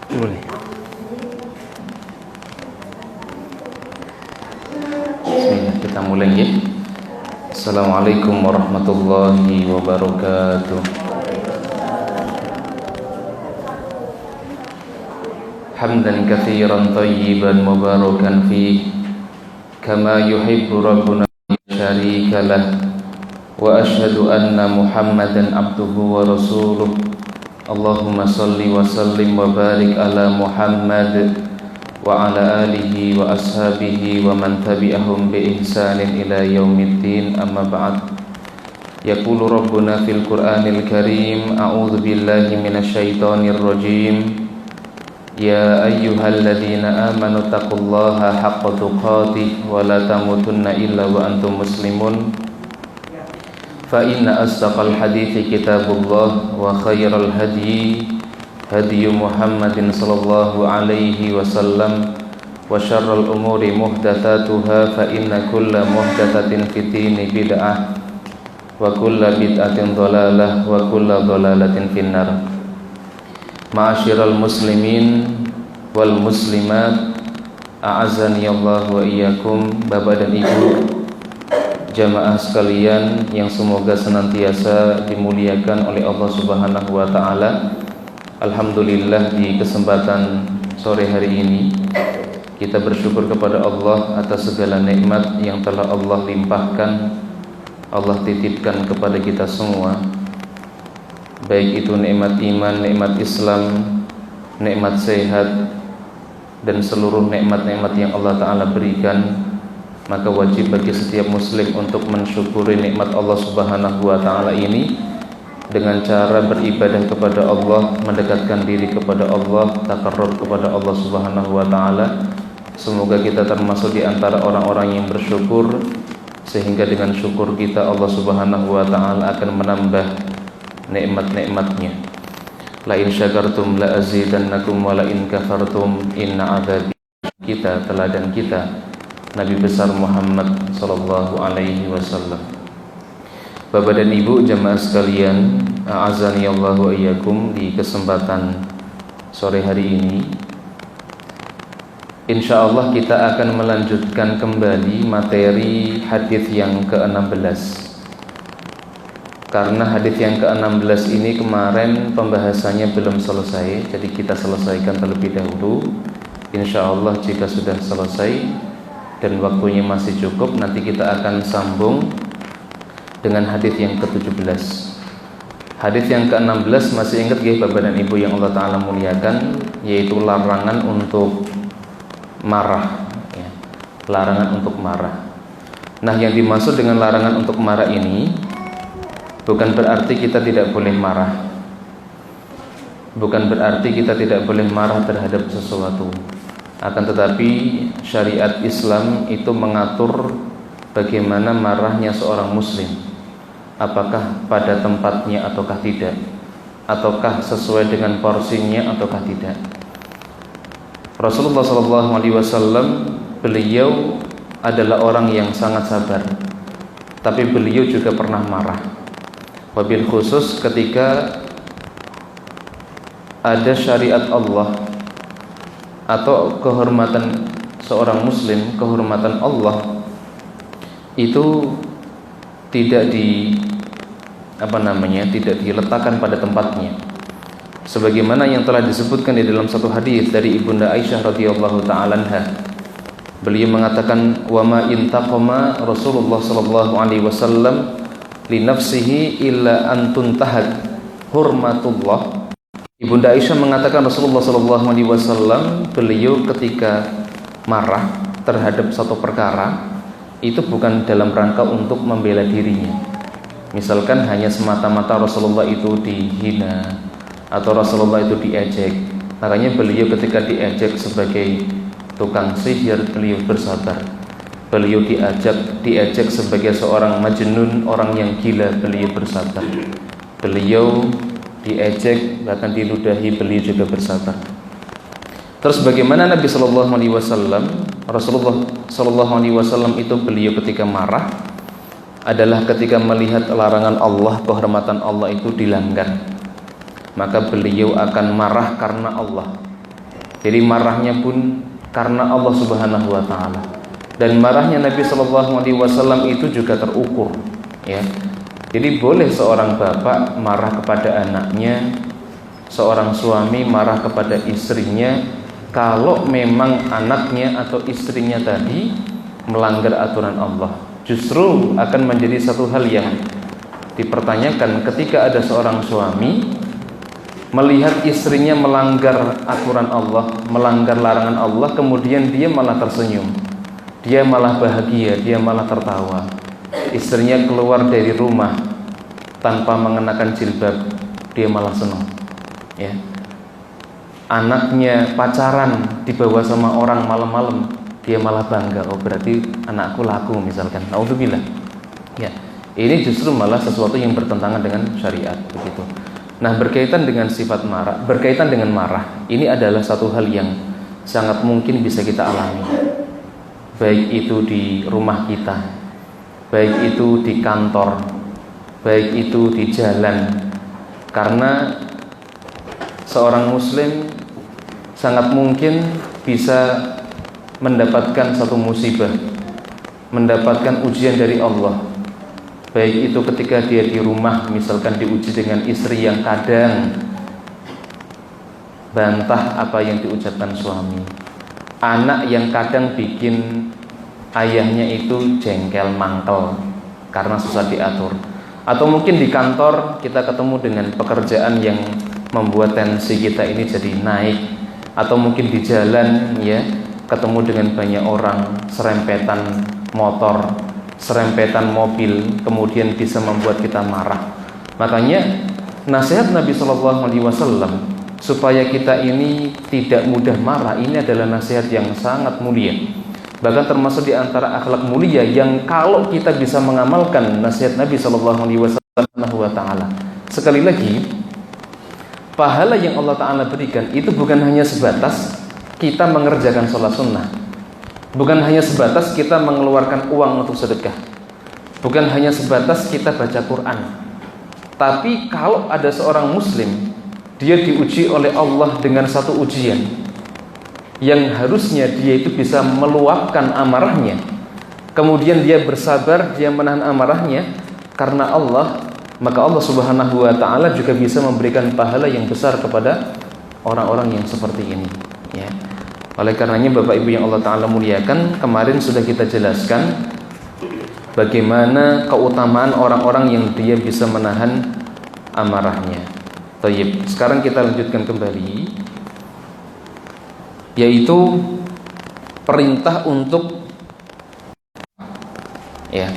Boleh. Bismillah, kita mulai ya. Assalamualaikum warahmatullahi wabarakatuh. Hamdan katsiran thayyiban mubarakan fihi kama yuhibbu rabbuna syarika lah. Wa asyhadu anna Muhammadan abduhu wa rasuluh. Allahumma salli wa sallim wa barik ala Muhammad wa ala alihi wa ashabihi wa man tabi'ahum bi ihsanin ila yaumiddin, amma ba'd. Yaqulu rabbuna fil Qur'anil Karim, a'udzu billahi minasy syaithanir rajim. Ya ayyuhalladzina amanu taqullaha haqqa tuqatih wa la tamutunna illa wa antum muslimun. Fa inna asdaqal hadithi kitabullah wa khairal hadyi hadyu Muhammadin sallallahu alaihi wasallam wa syarrul umuri muhdatsatuha fa inna kulla muhdatsatin fid-dini bid'ah wa kulla bid'atin dhalalah wa kulla dhalalatin finnar. Ma'asyiral muslimin wal muslimat, a'azzani Allah wa iyyakum. Bapak dan Ibu jamaah sekalian yang semoga senantiasa dimuliakan oleh Allah Subhanahu wa taala. Alhamdulillah, di kesempatan sore hari ini kita bersyukur kepada Allah atas segala nikmat yang telah Allah limpahkan, Allah titipkan kepada kita semua. Baik itu nikmat iman, nikmat Islam, nikmat sehat, dan seluruh nikmat-nikmat yang Allah taala berikan. Maka wajib bagi setiap muslim untuk mensyukuri nikmat Allah Subhanahu wa taala ini dengan cara beribadah kepada Allah, mendekatkan diri kepada Allah, taqarrub kepada Allah Subhanahu wa taala. Semoga kita termasuk di antara orang-orang yang bersyukur, sehingga dengan syukur kita Allah Subhanahu wa taala akan menambah nikmat-nikmatnya. La in syakartum la azidannakum wa la in kafartum inna adzabi. Kita, teladan kita Nabi besar Muhammad sallallahu alaihi wasallam. Bapak dan Ibu jamaah sekalian, a'azani Allah wa iyyakum, di kesempatan sore hari ini insyaallah kita akan melanjutkan kembali materi hadis yang ke-16. Karena hadis yang ke-16 ini kemarin pembahasannya belum selesai, jadi kita selesaikan terlebih dahulu. Insyaallah jika sudah selesai dan waktunya masih cukup, nanti kita akan sambung dengan hadis yang ke-17. Hadis yang ke-16 masih ingat ya Bapak dan Ibu yang Allah taala muliakan, yaitu larangan untuk marah ya. Larangan untuk marah. Nah, yang dimaksud dengan larangan untuk marah ini bukan berarti kita tidak boleh marah. Bukan berarti kita tidak boleh marah terhadap sesuatu. Akan tetapi syariat Islam itu mengatur bagaimana marahnya seorang muslim. Apakah pada tempatnya ataukah tidak, ataukah sesuai dengan porsinya ataukah tidak. Rasulullah SAW, beliau adalah orang yang sangat sabar, tapi beliau juga pernah marah. Wabil khusus ketika ada syariat Allah atau kehormatan seorang muslim, kehormatan Allah itu tidak tidak diletakkan pada tempatnya. Sebagaimana yang telah disebutkan di dalam satu hadis dari Ibunda Aisyah radhiyallahu taala anha. Beliau mengatakan, "Wa ma intaqama Rasulullah sallallahu alaihi wasallam li nafsihi illa an tuntahak hurmatullah." Ibunda Aisyah mengatakan Rasulullah SAW, beliau ketika marah terhadap satu perkara itu bukan dalam rangka untuk membela dirinya. Misalkan hanya semata-mata Rasulullah itu dihina atau Rasulullah itu diejek. Makanya beliau ketika diejek sebagai tukang sihir, beliau bersabar. Beliau diejek sebagai seorang majnun, orang yang gila, beliau bersabar. Beliau diejek, bahkan diludahi, beliau juga bersabar. Terus bagaimana Nabi Shallallahu Alaihi Wasallam, Rasulullah Shallallahu Alaihi Wasallam itu beliau ketika marah adalah ketika melihat larangan Allah, kehormatan Allah itu dilanggar, maka beliau akan marah karena Allah. Jadi marahnya pun karena Allah Subhanahu wa taala. Dan marahnya Nabi Shallallahu alaihi wasallam itu juga terukur, ya. Jadi boleh seorang bapak marah kepada anaknya, seorang suami marah kepada istrinya kalau memang anaknya atau istrinya tadi melanggar aturan Allah. Justru akan menjadi satu hal yang dipertanyakan ketika ada seorang suami melihat istrinya melanggar aturan Allah, melanggar larangan Allah, kemudian dia malah tersenyum, dia malah bahagia, dia malah tertawa. Istrinya keluar dari rumah tanpa mengenakan jilbab, dia malah senang, ya. Anaknya pacaran dibawa sama orang malam-malam, dia malah bangga, oh berarti anakku laku misalkan. Naudzubillah. Ya, ini justru malah sesuatu yang bertentangan dengan syariat, begitu. Nah, berkaitan dengan sifat marah, berkaitan dengan marah, ini adalah satu hal yang sangat mungkin bisa kita alami. Baik itu di rumah kita, baik itu di kantor, baik itu di jalan. Karena seorang muslim sangat mungkin bisa mendapatkan satu musibah, mendapatkan ujian dari Allah. Baik itu ketika dia di rumah, misalkan diuji dengan istri yang kadang bantah apa yang diucapkan suami, anak yang kadang bikin ayahnya itu jengkel mangkel karena susah diatur, atau mungkin di kantor kita ketemu dengan pekerjaan yang membuat tensi kita ini jadi naik, atau mungkin di jalan, ya, ketemu dengan banyak orang, serempetan motor, serempetan mobil, kemudian bisa membuat kita marah. Makanya nasihat Nabi Shallallahu alaihi wasallam supaya kita ini tidak mudah marah, ini adalah nasihat yang sangat mulia. Bahkan termasuk di antara akhlak mulia yang kalau kita bisa mengamalkan nasihat Nabi Shallallahu alaihi wasallam, sekali lagi, pahala yang Allah Ta'ala berikan itu bukan hanya sebatas kita mengerjakan sholat sunnah, bukan hanya sebatas kita mengeluarkan uang untuk sedekah, bukan hanya sebatas kita baca Quran. Tapi kalau ada seorang muslim, dia diuji oleh Allah dengan satu ujian yang harusnya dia itu bisa meluapkan amarahnya, kemudian dia bersabar, dia menahan amarahnya karena Allah, maka Allah Subhanahu wa taala juga bisa memberikan pahala yang besar kepada orang-orang yang seperti ini, ya. Oleh karenanya Bapak Ibu yang Allah Ta'ala muliakan, kemarin sudah kita jelaskan bagaimana keutamaan orang-orang yang dia bisa menahan amarahnya. Tayyib. Sekarang kita lanjutkan kembali, yaitu perintah untuk, ya,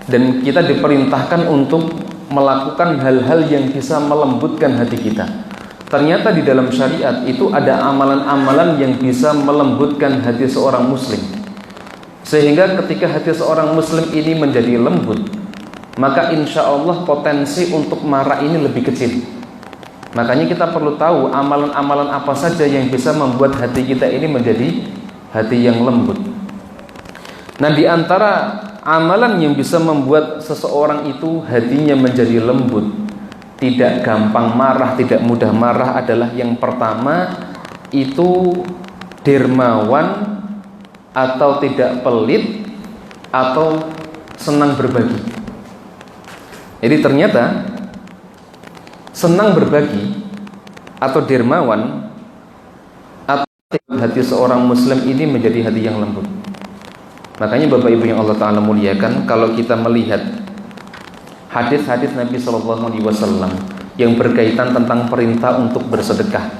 dan kita diperintahkan untuk melakukan hal-hal yang bisa melembutkan hati kita. Ternyata di dalam syariat itu ada amalan-amalan yang bisa melembutkan hati seorang muslim, sehingga ketika hati seorang muslim ini menjadi lembut, maka insya Allah potensi untuk marah ini lebih kecil. Makanya kita perlu tahu amalan-amalan apa saja yang bisa membuat hati kita ini menjadi hati yang lembut. Nah, di antara amalan yang bisa membuat seseorang itu hatinya menjadi lembut, tidak gampang marah, tidak mudah marah adalah yang pertama itu dermawan atau tidak pelit atau senang berbagi. Jadi ternyata senang berbagi atau dermawan atau hati seorang muslim ini menjadi hati yang lembut. Makanya Bapak Ibu yang Allah Ta'ala muliakan, kalau kita melihat hadis-hadis Nabi Shallallahu alaihi wasallam yang berkaitan tentang perintah untuk bersedekah,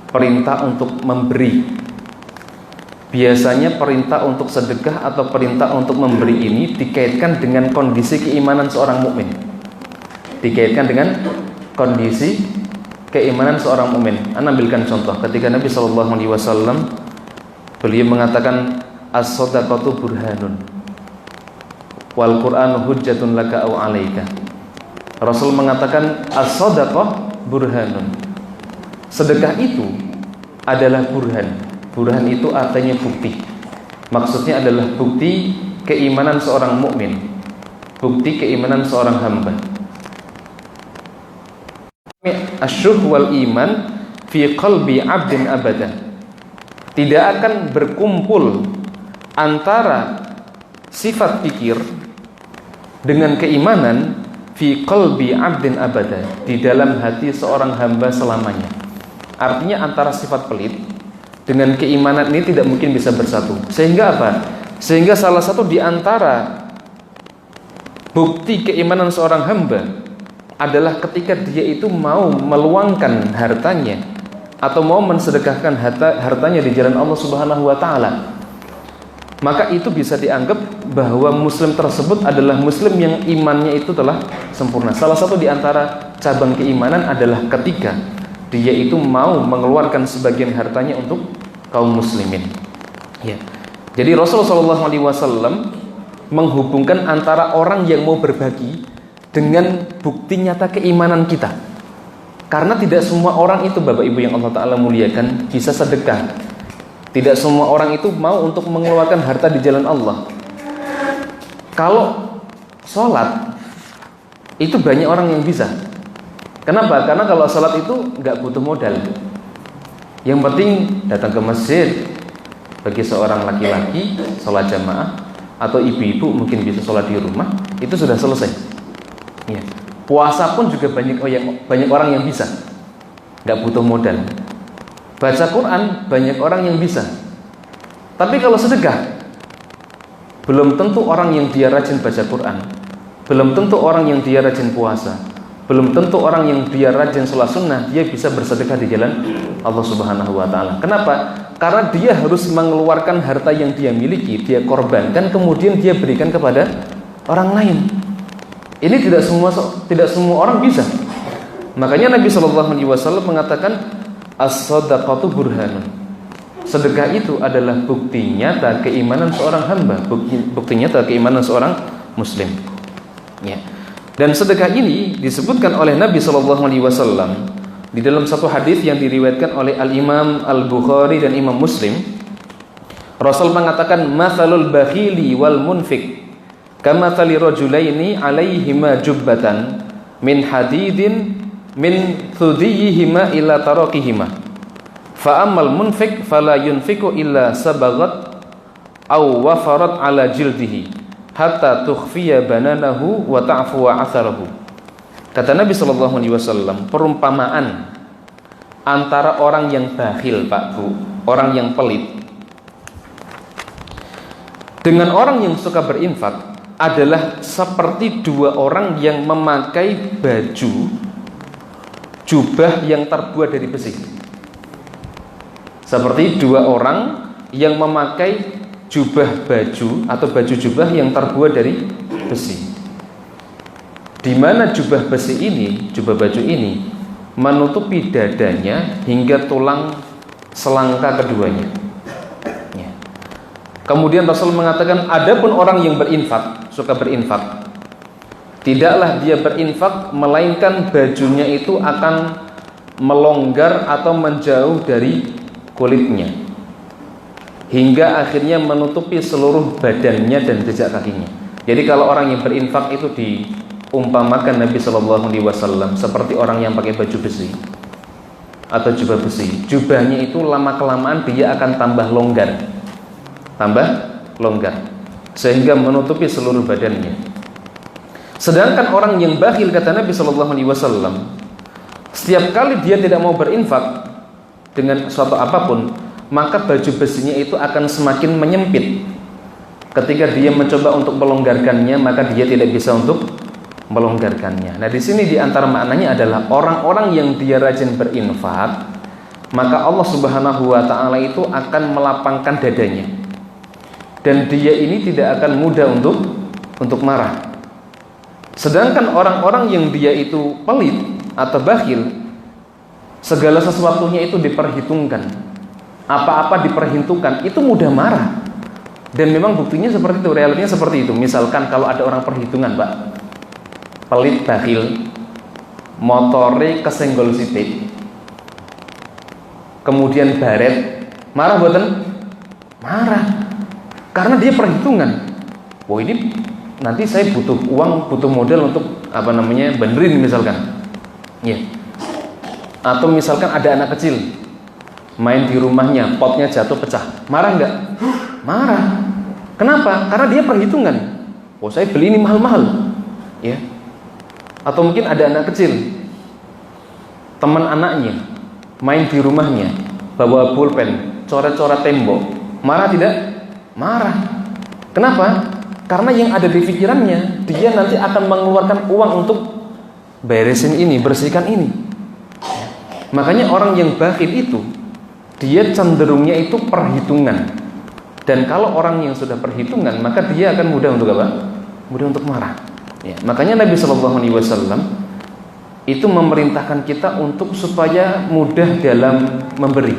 perintah untuk memberi, biasanya perintah untuk sedekah atau perintah untuk memberi ini dikaitkan dengan kondisi keimanan seorang mukmin. Dikaitkan dengan kondisi keimanan seorang mukmin. Ana ambilkan contoh ketika Nabi Shallallahu alaihi wasallam beliau mengatakan as-shadaqatu burhanun wal Qur'anu hujjatun laka aw 'alaika. Rasul mengatakan as-shadaqah burhanun. Sedekah itu adalah burhan. Burhan itu artinya bukti. Maksudnya adalah bukti keimanan seorang mukmin, bukti keimanan seorang hamba. Asyuh wal iman fi qalbi 'abdin abada. tidak akan berkumpul antara sifat pikir dengan keimanan fi qalbi 'abdin abada, di dalam hati seorang hamba selamanya. Artinya antara sifat pelit dengan keimanan ini tidak mungkin bisa bersatu. Sehingga apa? Sehingga salah satu di antara bukti keimanan seorang hamba adalah ketika dia itu mau meluangkan hartanya atau mau mensedekahkan hartanya di jalan Allah Subhanahu wa taala. Maka itu bisa dianggap bahwa muslim tersebut adalah muslim yang imannya itu telah sempurna. Salah satu di antara cabang keimanan adalah ketika dia itu mau mengeluarkan sebagian hartanya untuk kaum muslimin. Ya. Jadi Rasulullah SAW menghubungkan antara orang yang mau berbagi dengan bukti nyata keimanan kita. Karena tidak semua orang itu, Bapak Ibu yang Allah Ta'ala muliakan, bisa sedekah. Tidak semua orang itu mau untuk mengeluarkan harta di jalan Allah. Kalau sholat, itu banyak orang yang bisa. Kenapa? Karena kalau sholat itu nggak butuh modal. Yang penting datang ke masjid. Bagi seorang laki-laki, sholat jamaah, atau ibu-ibu mungkin bisa sholat di rumah, itu sudah selesai. Ya. Puasa pun juga banyak orang yang bisa, nggak butuh modal. Baca Quran banyak orang yang bisa. Tapi kalau sedekah, belum tentu orang yang dia rajin baca Quran, belum tentu orang yang dia rajin puasa, belum tentu orang yang dia rajin sholat sunnah dia bisa bersedekah di jalan Allah Subhanahu wa taala. Kenapa? Karena dia harus mengeluarkan harta yang dia miliki, dia korbankan, kemudian dia berikan kepada orang lain. Ini tidak semua orang bisa. Makanya Nabi SAW mengatakan as-shadaqatu burhanun. Sedekah itu adalah bukti nyata keimanan seorang hamba, bukti nyata keimanan seorang muslim. Ya. Dan sedekah ini disebutkan oleh Nabi SAW di dalam satu hadis yang diriwayatkan oleh Al-Imam Al-Bukhari dan Imam Muslim. Rasul mengatakan mathalul bakhili wal munfik kamathali rajulaini alaihima jubbatan min hadidin min thudiyihima ila tarakihima fa ammal munfik fala yunfiku illa sabagat aw wafarat ala jildihi hatta tukhfiya bananahu wa ta'fu atharahu. Kata Nabi SAW, perumpamaan antara orang yang bakhil, Pak Bu, orang yang pelit, dengan orang yang suka berinfak adalah seperti dua orang yang memakai baju jubah yang terbuat dari besi. Seperti dua orang yang memakai jubah baju atau baju jubah yang terbuat dari besi. Di mana jubah besi ini, jubah baju ini menutupi dadanya hingga tulang selangka keduanya. Ya. Kemudian Rasul mengatakan, adapun orang yang berinfak, suka berinfak, tidaklah dia berinfak melainkan bajunya itu akan melonggar atau menjauh dari kulitnya hingga akhirnya menutupi seluruh badannya dan jejak kakinya. Jadi kalau orang yang berinfak itu diumpamakan Nabi SAW seperti orang yang pakai baju besi atau jubah besi. Jubahnya itu lama-kelamaan dia akan tambah longgar sehingga menutupi seluruh badannya. Sedangkan orang yang bakhil, kata Nabi SAW, setiap kali dia tidak mau berinfak dengan suatu apapun, maka baju besinya itu akan semakin menyempit. Ketika dia mencoba untuk melonggarkannya, maka dia tidak bisa untuk melonggarkannya. Nah, di sini di antara maknanya adalah orang-orang yang dia rajin berinfak, maka Allah Subhanahu wa taala itu akan melapangkan dadanya. Dan dia ini tidak akan mudah untuk marah. Sedangkan orang-orang yang dia itu pelit atau bakhil, segala sesuatunya itu diperhitungkan, apa-apa diperhitungkan, itu mudah marah. Dan memang buktinya seperti itu, realitinya seperti itu. Misalkan kalau ada orang perhitungan, Pak, pelit bakhil, motore kesenggol sithik, kemudian baret, marah buatan? Marah. Karena dia perhitungan. Oh, ini nanti saya butuh uang, butuh modal untuk benerin misalkan. Ya. Atau misalkan ada anak kecil main di rumahnya, potnya jatuh pecah, marah nggak? Marah. Kenapa? Karena dia perhitungan. Oh, saya beli ini mahal-mahal, ya. Atau mungkin ada anak kecil, teman anaknya main di rumahnya, bawa pulpen, coret-coret tembok, marah tidak? Marah. Kenapa? Karena yang ada di pikirannya, dia nanti akan mengeluarkan uang untuk beresin ini, bersihkan ini. Makanya orang yang bakhil itu, dia cenderungnya itu perhitungan. Dan kalau orang yang sudah perhitungan, maka dia akan mudah untuk apa? Mudah untuk marah. Ya, makanya Nabi Shallallahu Alaihi Wasallam itu memerintahkan kita untuk supaya mudah dalam memberi,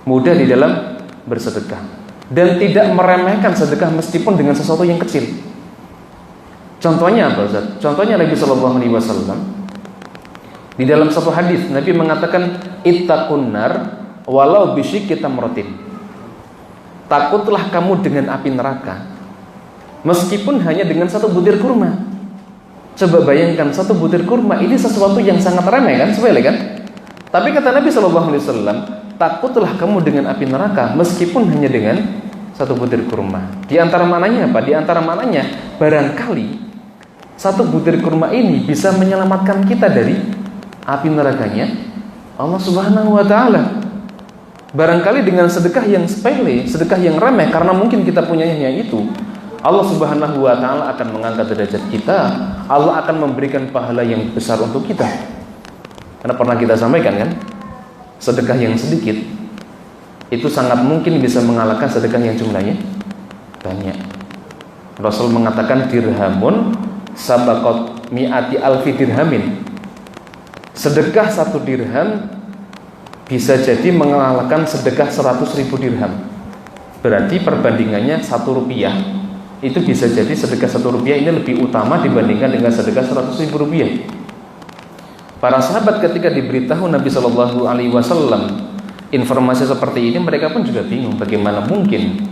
mudah di dalam bersedekah, dan tidak meremehkan sedekah meskipun dengan sesuatu yang kecil. Contohnya apa, Ustaz? Contohnya Nabi Shallallahu Alaihi Wasallam di dalam satu hadis Nabi mengatakan ittaqun nar walau bisyikki tamratin. Takutlah kamu dengan api neraka meskipun hanya dengan satu butir kurma. Coba bayangkan, satu butir kurma ini sesuatu yang sangat remeh kan, sepele kan? Tapi kata Nabi SAW, takutlah kamu dengan api neraka meskipun hanya dengan satu butir kurma. Di antara maknanya apa? Di antara maknanya, barangkali satu butir kurma ini bisa menyelamatkan kita dari api nerakanya Allah Subhanahu wa Ta'ala. Barangkali dengan sedekah yang sepele, sedekah yang remeh, karena mungkin kita punyanya itu, Allah Subhanahu wa Ta'ala akan mengangkat derajat kita. Allah akan memberikan pahala yang besar untuk kita. Karena pernah kita sampaikan kan, sedekah yang sedikit itu sangat mungkin bisa mengalahkan sedekah yang jumlahnya banyak. Rasul mengatakan dirhamun sabaqat mi'ati alfi dirhamin. Sedekah 1 dirham bisa jadi mengalahkan sedekah 100.000 dirham. Berarti perbandingannya 1 rupiah itu bisa jadi sedekah 1 rupiah ini lebih utama dibandingkan dengan sedekah 100.000 rupiah. Para sahabat ketika diberitahu Nabi Shallallahu Alaihi Wasallam informasi seperti ini, mereka pun juga bingung bagaimana mungkin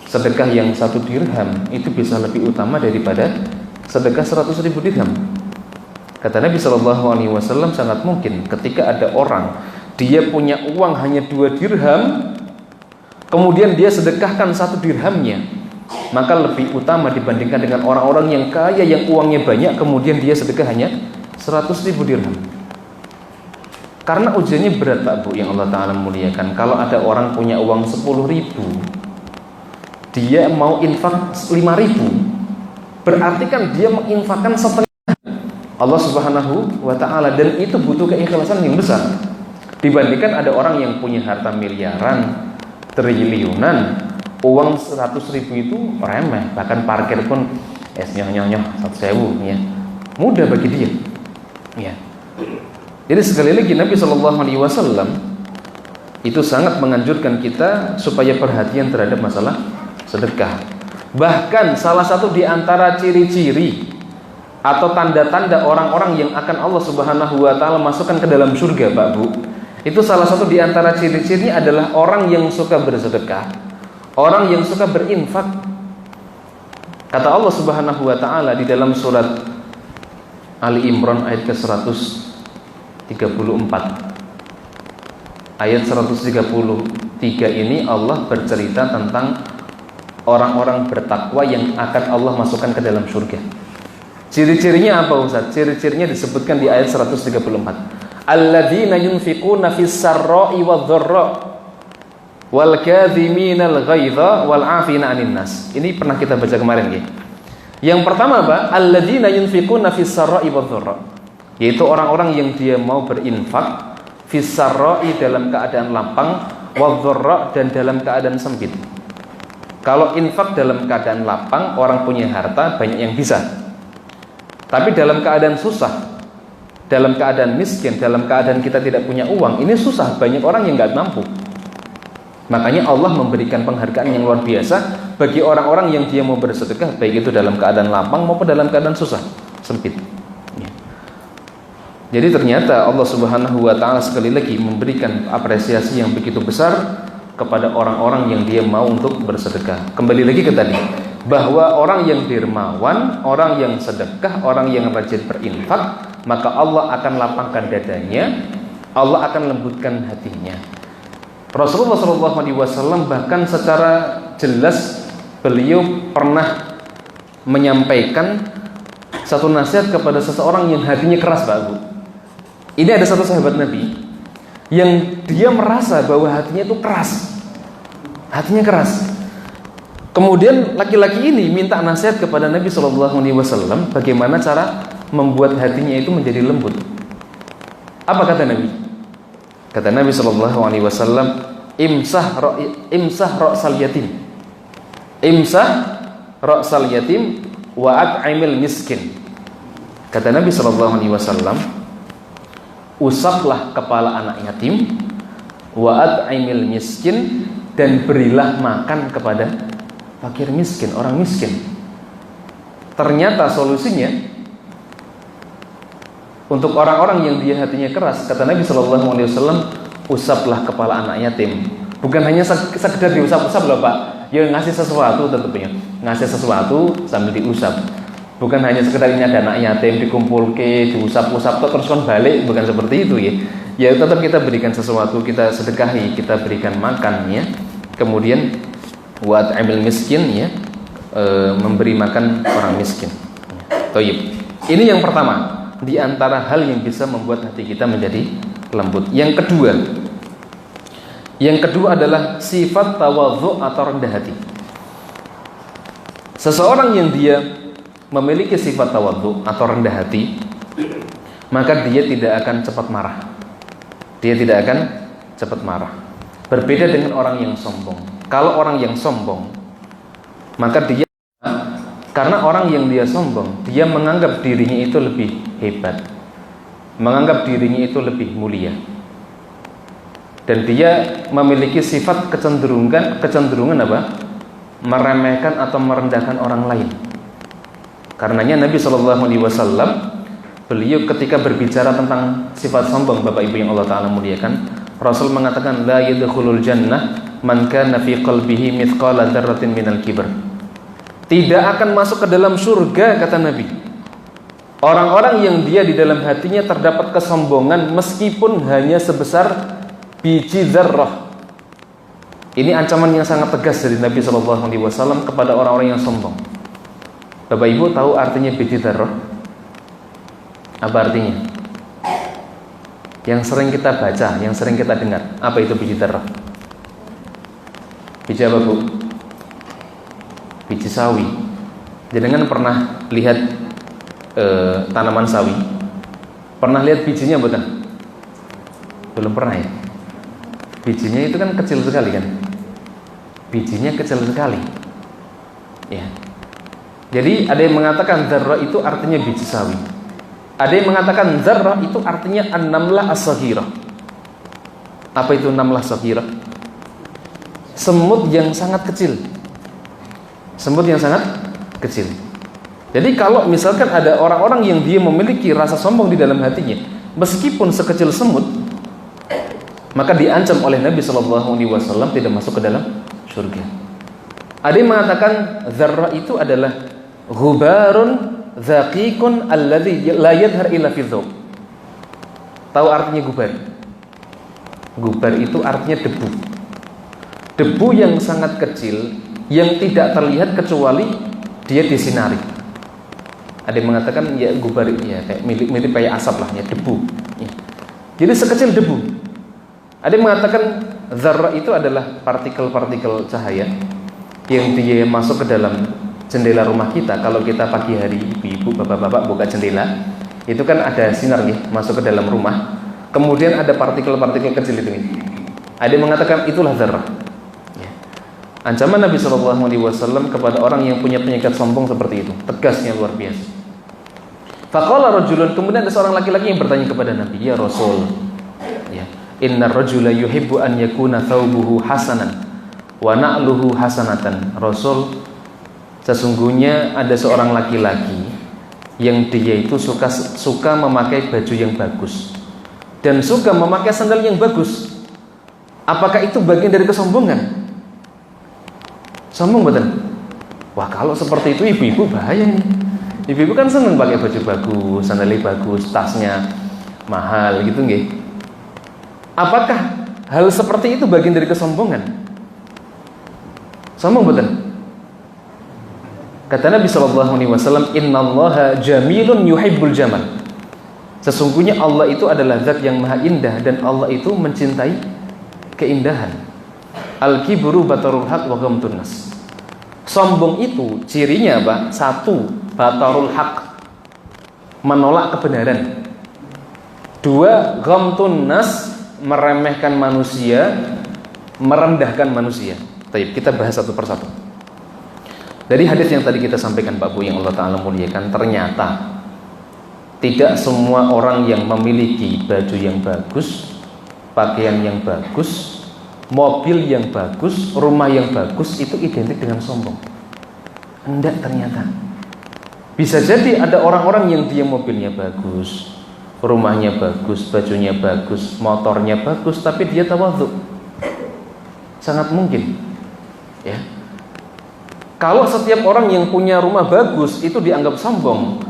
sedekah yang 1 dirham itu bisa lebih utama daripada sedekah 100.000 dirham. Kata Nabi Shallallahu Alaihi Wasallam, sangat mungkin ketika ada orang dia punya uang hanya 2 dirham, kemudian dia sedekahkan 1 dirhamnya, maka lebih utama dibandingkan dengan orang-orang yang kaya yang uangnya banyak, kemudian dia sedekah hanya 100.000 dirham. Karena ujiannya berat Pak Bu yang Allah Ta'ala muliakan. Kalau ada orang punya uang 10.000, dia mau infak 5.000, berarti kan dia menginfakkan setengah Allah Subhanahu wa Ta'ala, dan itu butuh keikhlasan yang besar. Dibandingkan ada orang yang punya harta miliaran, triliunan, uang 100.000 itu remeh, bahkan parkir pun nyoh 1.000 ya, mudah bagi dia. Ya. Jadi sekali lagi Nabi Shallallahu Alaihi Wasallam itu sangat menganjurkan kita supaya perhatian terhadap masalah sedekah. Bahkan salah satu di antara ciri-ciri atau tanda-tanda orang-orang yang akan Allah Subhanahu wa Ta'ala masukkan ke dalam surga, Pak Bu, itu salah satu di antara ciri-ciri adalah orang yang suka bersedekah, orang yang suka berinfak. Kata Allah Subhanahu wa Ta'ala di dalam surat Ali Imran ayat ke-134, ayat 133 ini Allah bercerita tentang orang-orang bertakwa yang akan Allah masukkan ke dalam surga. Ciri-cirinya apa Ustaz? Ciri-cirinya disebutkan di ayat 134. Alladzina yunfiquna fis sarra'i wadh-dharra wal kadhiminal ghaidha wal 'afina 'anil nas. Ini pernah kita baca kemarin ya. Yang pertama apa? Alladzina yunfiquna fis sarra'i wadh-dharra, yaitu orang-orang yang dia mau berinfak fis sarra'i dalam keadaan lapang, wadh-dharra dan dalam keadaan sempit. Kalau infak dalam keadaan lapang, orang punya harta banyak yang bisa. Tapi dalam keadaan susah, dalam keadaan miskin, dalam keadaan kita tidak punya uang, ini susah, banyak orang yang nggak mampu. Makanya Allah memberikan penghargaan yang luar biasa bagi orang-orang yang dia mau bersedekah, baik itu dalam keadaan lapang maupun dalam keadaan susah, sempit. Jadi ternyata Allah Subhanahu wa Ta'ala sekali lagi memberikan apresiasi yang begitu besar kepada orang-orang yang dia mau untuk bersedekah. Kembali lagi ke tadi, bahwa orang yang dermawan, orang yang sedekah, orang yang rajin berinfak, maka Allah akan lapangkan dadanya, Allah akan lembutkan hatinya. Rasulullah SAW bahkan secara jelas beliau pernah menyampaikan satu nasihat kepada seseorang yang hatinya keras, Pak Bu. Ini ada satu sahabat Nabi yang dia merasa bahwa hatinya itu keras. Hatinya keras. Kemudian laki-laki ini minta nasihat kepada Nabi SAW bagaimana cara membuat hatinya itu menjadi lembut. Apa kata Nabi? Kata Nabi SAW, imsah ra'sal yatim. Imsah ra'sal yatim wa at'imil miskin. Kata Nabi SAW, usaplah kepala anak yatim, wa at'imil miskin, dan berilah makan kepada fakir miskin, orang miskin. Ternyata solusinya untuk orang-orang yang dia hatinya keras, kata Nabi SAW, usaplah kepala anak yatim. Bukan hanya sekedar diusap-usap loh Pak, ya ngasih sesuatu tentunya, ngasih sesuatu sambil diusap. Bukan hanya sekedar ini ada anak yatim dikumpulke, diusap-usap terus kan balik, bukan seperti itu ya. Ya tetap kita berikan sesuatu, kita sedekahi, kita berikan makan ya. Kemudian buat ambil miskin ya, memberi makan orang miskin. Toyib. Ini yang pertama di antara hal yang bisa membuat hati kita menjadi lembut. Yang kedua adalah sifat tawadhu atau rendah hati. Seseorang yang dia memiliki sifat tawadhu atau rendah hati, maka dia tidak akan cepat marah. Dia tidak akan cepat marah. Berbeda dengan orang yang sombong. Kalau orang yang sombong, maka dia, karena orang yang dia sombong, dia menganggap dirinya itu lebih hebat, menganggap dirinya itu lebih mulia, dan dia memiliki sifat kecenderungan apa? Meremehkan atau merendahkan orang lain. Karenanya Nabi SAW, beliau ketika berbicara tentang sifat sombong, Bapak Ibu yang Allah Ta'ala muliakan, Rasul mengatakan, la yadkhulul jannah man kana fi qalbihi mithqala dzarratin minal kibr. Tidak akan masuk ke dalam surga, kata Nabi, orang-orang yang dia di dalam hatinya terdapat kesombongan meskipun hanya sebesar biji zarrah. Ini ancaman yang sangat tegas dari Nabi SAW kepada orang-orang yang sombong. Bapak Ibu tahu artinya biji zarrah? Apa artinya? Yang sering kita baca, yang sering kita dengar. Apa itu biji zarrah? Biji apa Bu? Biji sawi. Jangan pernah lihat tanaman sawi? Pernah lihat bijinya bukan? Belum pernah ya? Bijinya itu kan kecil sekali kan? Bijinya kecil sekali ya. Jadi ada yang mengatakan zarrah itu artinya biji sawi. Ada yang mengatakan zarrah itu artinya an-namlah as-saghirah. Apa itu namlah saghirah? Semut yang sangat kecil. Semut yang sangat kecil. Jadi kalau misalkan ada orang-orang yang dia memiliki rasa sombong di dalam hatinya, meskipun sekecil semut, maka diancam oleh Nabi SAW tidak masuk ke dalam surga. Ada yang mengatakan zarrah itu adalah ghubarun zaqiqun alladhi la yadhhar illa fi dhawb. Tahu artinya gubar? Gubar itu artinya debu. Debu yang sangat kecil yang tidak terlihat kecuali dia disinari. Ada yang mengatakan ya gubar ya kayak mirip kayak asap lah ya, debu. Ya. Jadi sekecil debu. Ada yang mengatakan zarrah itu adalah partikel-partikel cahaya yang dia masuk ke dalam jendela rumah kita. Kalau kita pagi hari ibu-ibu, bapak-bapak buka jendela, itu kan ada sinar nih masuk ke dalam rumah. Kemudian ada partikel-partikel kecil itu nih. Ada yang mengatakan itulah zarrah. Ya. Ancaman Nabi SAW kepada orang yang punya penyakit sombong seperti itu, tegasnya luar biasa. Faqala rajulun, kemudian ada seorang laki-laki yang bertanya kepada Nabi, ya Rasul, ya, innar rajula yuhibbu an yakuna thawbuhu hasanan wa na'luhu hasanatan. Rasul, sesungguhnya ada seorang laki-laki yang dia itu suka memakai baju yang bagus dan suka memakai sandal yang bagus. Apakah itu bagian dari kesombongan? Sombong betul? Wah, kalau seperti itu ibu-ibu bahaya nih. Ibu-ibu kan senang pakai baju bagus, sandalnya bagus, tasnya mahal gitu nggih. Apakah hal seperti itu bagian dari kesombongan. Sombong betul. Kata Nabi SAW, Innallaha jamilun yuhibbul jamal. Sesungguhnya Allah itu adalah zat yang maha indah, dan Allah itu mencintai keindahan. Al-kibru batarul haq wa ghamtun nas. Sombong itu cirinya apa? Satu, batarul haq, menolak kebenaran. Dua, ghamtun nas, meremehkan manusia, merendahkan manusia. Baik, kita bahas satu persatu. Dari hadis yang tadi kita sampaikan Pak Bu, yang Allah Ta'ala muliakan, ternyata tidak semua orang yang memiliki baju yang bagus, pakaian yang bagus, mobil yang bagus, rumah yang bagus itu identik dengan sombong. Enggak, ternyata bisa jadi ada orang-orang yang dia mobilnya bagus, rumahnya bagus, bajunya bagus, motornya bagus, tapi dia tawadhu. Sangat mungkin, ya. Kalau setiap orang yang punya rumah bagus itu dianggap sombong,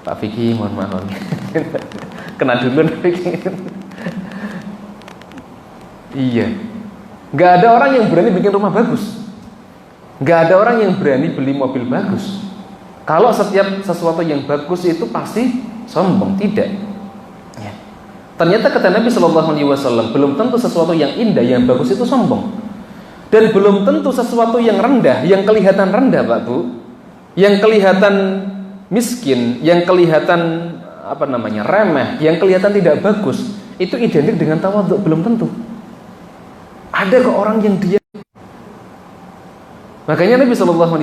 Pak Fikri, mohon maaf, kena dulu Fikri. Iya, nggak ada orang yang berani bikin rumah bagus, nggak ada orang yang berani beli mobil bagus. Kalau setiap sesuatu yang bagus itu pasti sombong, tidak. Ya. Ternyata kata Nabi SAW, belum tentu sesuatu yang indah, yang bagus itu sombong. Dan belum tentu sesuatu yang rendah, yang kelihatan rendah Pak Bu, yang kelihatan miskin, yang kelihatan remeh, yang kelihatan tidak bagus, itu identik dengan tawadhu. Belum tentu. Ada kok orang yang dia. Makanya Nabi SAW,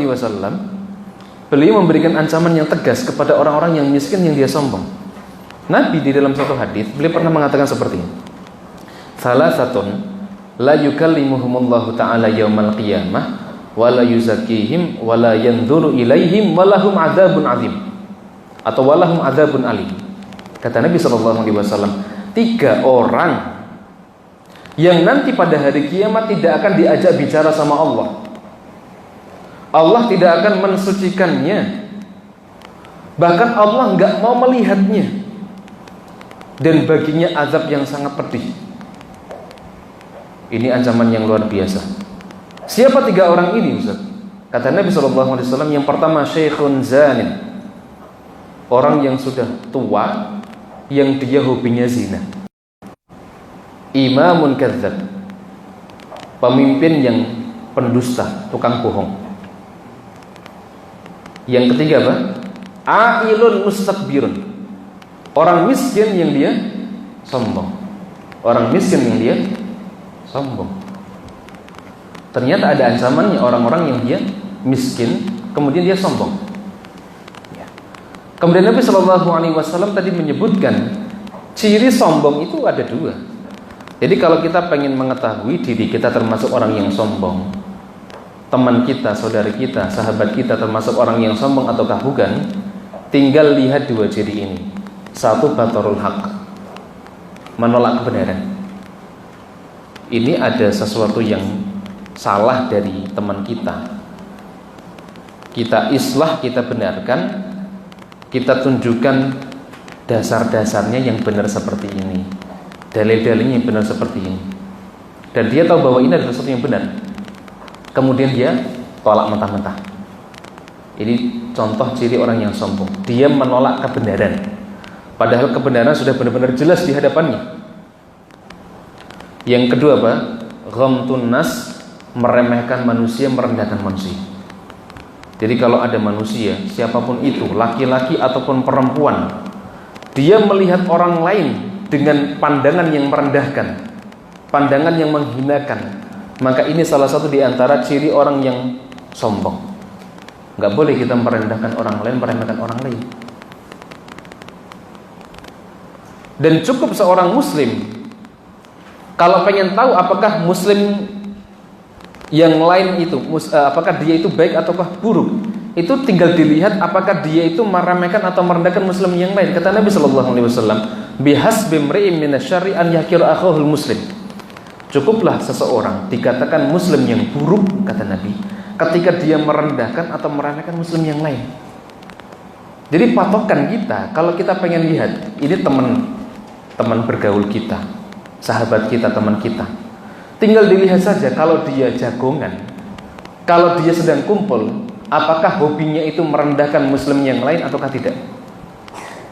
beliau memberikan ancaman yang tegas kepada orang-orang yang miskin, yang dia sombong. Nabi di dalam satu hadis beliau pernah mengatakan seperti ini. Salasatun la yukallimuhumullahu ta'ala yaumal qiyamah wa la yuzakkihim wa la yanzuru ilaihim wa lahum adzabun azim, atau wa lahum adzabun alim. Kata Nabi SAW, 3 orang yang nanti pada hari kiamat tidak akan diajak bicara sama Allah. Allah tidak akan mensucikannya, bahkan Allah enggak mau melihatnya, dan baginya azab yang sangat pedih. Ini ancaman yang luar biasa. Siapa 3 orang ini, Ustaz? Kata Nabi SAW, yang pertama syekhun zanin, orang yang sudah tua, yang dia hobinya zina. Imamun kadzdzab, pemimpin yang pendusta, tukang bohong. Yang ketiga apa? Ailun mustakbirun, orang miskin yang dia sombong. Orang miskin yang dia sombong. Ternyata ada ancamannya orang-orang yang dia miskin kemudian dia sombong. Ya. Kemudian Nabi SAW tadi menyebutkan ciri sombong itu ada 2. Jadi kalau kita pengen mengetahui diri kita termasuk orang yang sombong, teman kita, saudari kita, sahabat kita termasuk orang yang sombong ataukah bukan, tinggal lihat 2 ciri ini. 1, batarul haq, menolak kebenaran. Ini ada sesuatu yang salah dari teman kita. Kita islah, kita benarkan, kita tunjukkan dasar-dasarnya yang benar seperti ini, dalil-dalilnya yang benar seperti ini, dan dia tahu bahwa ini adalah sesuatu yang benar. Kemudian dia tolak mentah-mentah. Ini contoh ciri orang yang sombong. Dia menolak kebenaran, padahal kebenaran sudah benar-benar jelas di hadapannya. Yang kedua apa? Ghamtun nas, meremehkan manusia, merendahkan manusia. Jadi kalau ada manusia, siapapun itu, laki-laki ataupun perempuan, dia melihat orang lain dengan pandangan yang merendahkan, pandangan yang menghinakan, maka ini salah satu di antara ciri orang yang sombong. Nggak boleh kita merendahkan orang lain, meremehkan orang lain. Dan cukup seorang muslim, kalau pengen tahu apakah muslim yang lain itu, apakah dia itu baik ataukah buruk, itu tinggal dilihat apakah dia itu meremehkan atau merendahkan muslim yang lain. Kata Nabi SAW, bihasbi imri'in minasyarri an yakiru akhahul muslim. Cukuplah seseorang dikatakan muslim yang buruk, kata Nabi, ketika dia merendahkan atau meremehkan muslim yang lain. Jadi patokan kita, kalau kita pengen lihat ini teman bergaul kita, sahabat kita, teman kita, Tinggal dilihat saja kalau dia jagongan, kalau dia sedang kumpul, apakah hobinya itu merendahkan muslim yang lain ataukah tidak?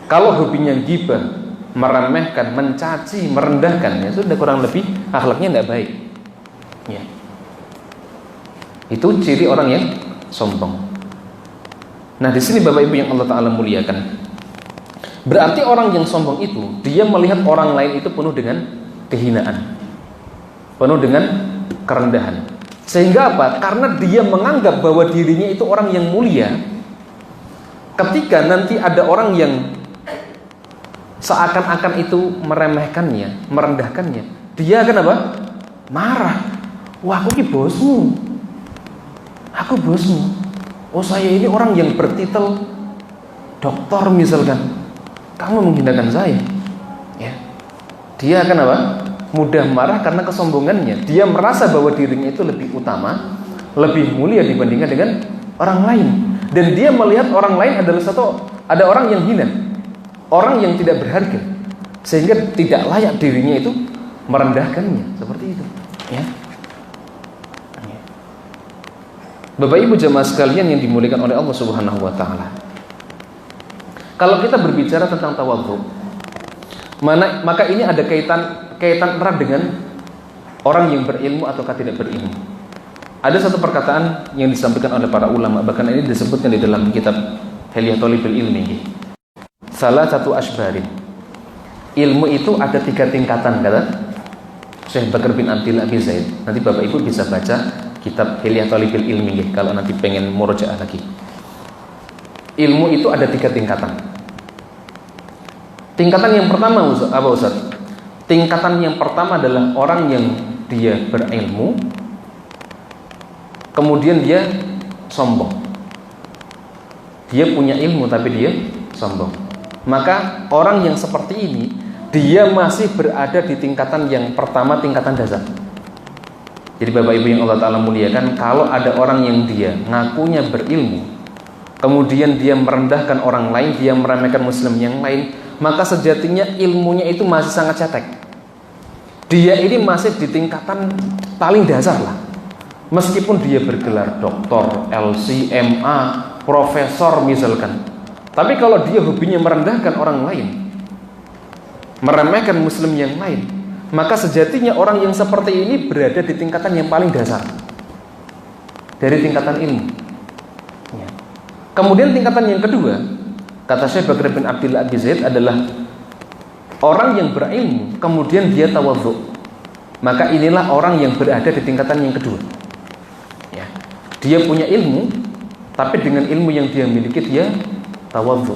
Kalau hobinya ghibah, meremehkan, mencaci, merendahkan, ya sudah, kurang lebih akhlaknya tidak baik. Ya. Itu ciri orang yang sombong. Nah, di sini Bapak Ibu yang Allah Ta'ala muliakan, berarti orang yang sombong itu dia melihat orang lain itu penuh dengan kehinaan, penuh dengan kerendahan. Sehingga apa? Karena dia menganggap bahwa dirinya itu orang yang mulia. Ketika nanti ada orang yang seakan-akan itu meremehkannya, merendahkannya, dia akan apa? Marah. Wah, aku ini bosmu, aku bosmu. Oh, saya ini orang yang bertitel doktor misalkan, kamu menghinakan saya. Ya. Dia akan apa? Mudah marah karena kesombongannya. Dia merasa bahwa dirinya itu lebih utama, lebih mulia dibandingkan dengan orang lain. Dan dia melihat orang lain adalah ada orang yang hina, orang yang tidak berharga, sehingga tidak layak dirinya itu merendahkannya, seperti itu. Ya. Bapak Ibu jemaah sekalian yang dimuliakan oleh Allah Subhanahu wa taala. Kalau kita berbicara tentang tawadhu, maka ini ada kaitan erat dengan orang yang berilmu ataukah tidak berilmu. Ada satu perkataan yang disampaikan oleh para ulama, bahkan ini disebutkan di dalam kitab Hilyah Thalibul Ilmi. Salah satu asbarin. Ilmu itu ada 3 tingkatan, kata Syekh Bakar bin Abdillah bin Zaid. Nanti Bapak Ibu bisa baca kitab Hilyah Thalibul Ilmi kalau nanti pengen murojaah lagi. Ilmu itu ada 3 tingkatan. Tingkatan yang pertama apa Ustaz? Tingkatan yang pertama adalah orang yang dia berilmu, kemudian dia sombong. Dia punya ilmu tapi dia sombong. Maka orang yang seperti ini, dia masih berada di tingkatan yang pertama, tingkatan dasar. Jadi Bapak Ibu yang Allah Ta'ala muliakan, kalau ada orang yang dia ngakunya berilmu, kemudian dia merendahkan orang lain, dia meremehkan muslim yang lain, maka sejatinya ilmunya itu masih sangat cetek. Dia ini masih di tingkatan paling dasar lah. Meskipun dia bergelar doktor, LC, MA, profesor misalkan, tapi kalau dia hobinya merendahkan orang lain, meremehkan muslim yang lain, maka sejatinya orang yang seperti ini berada di tingkatan yang paling dasar dari tingkatan ilmu. Ya. Kemudian tingkatan yang kedua, kata Syekh Bakar bin Abdillah bin Zaid, adalah orang yang berilmu kemudian dia tawadhu. Maka inilah orang yang berada di tingkatan yang kedua. Ya. Dia punya ilmu, tapi dengan ilmu yang dia miliki dia tawadhu.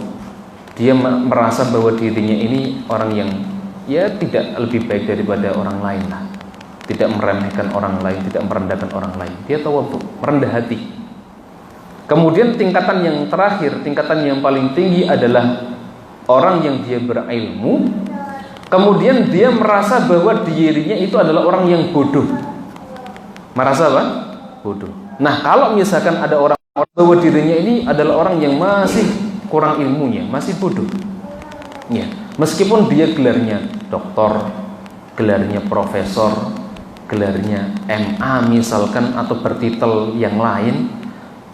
Dia merasa bahwa dirinya ini orang yang ya tidak lebih baik daripada orang lain lah. Tidak meremehkan orang lain, tidak merendahkan orang lain. Dia tawadhu, merendah hati. Kemudian tingkatan yang terakhir, tingkatan yang paling tinggi adalah orang yang dia berilmu, kemudian dia merasa bahwa dirinya itu adalah orang yang bodoh. Merasa apa? Bodoh. Nah, kalau misalkan ada orang bahwa dirinya ini adalah orang yang masih kurang ilmunya, masih bodoh. Ya, meskipun dia gelarnya doktor, gelarnya profesor, gelarnya MA misalkan, atau bertitel yang lain,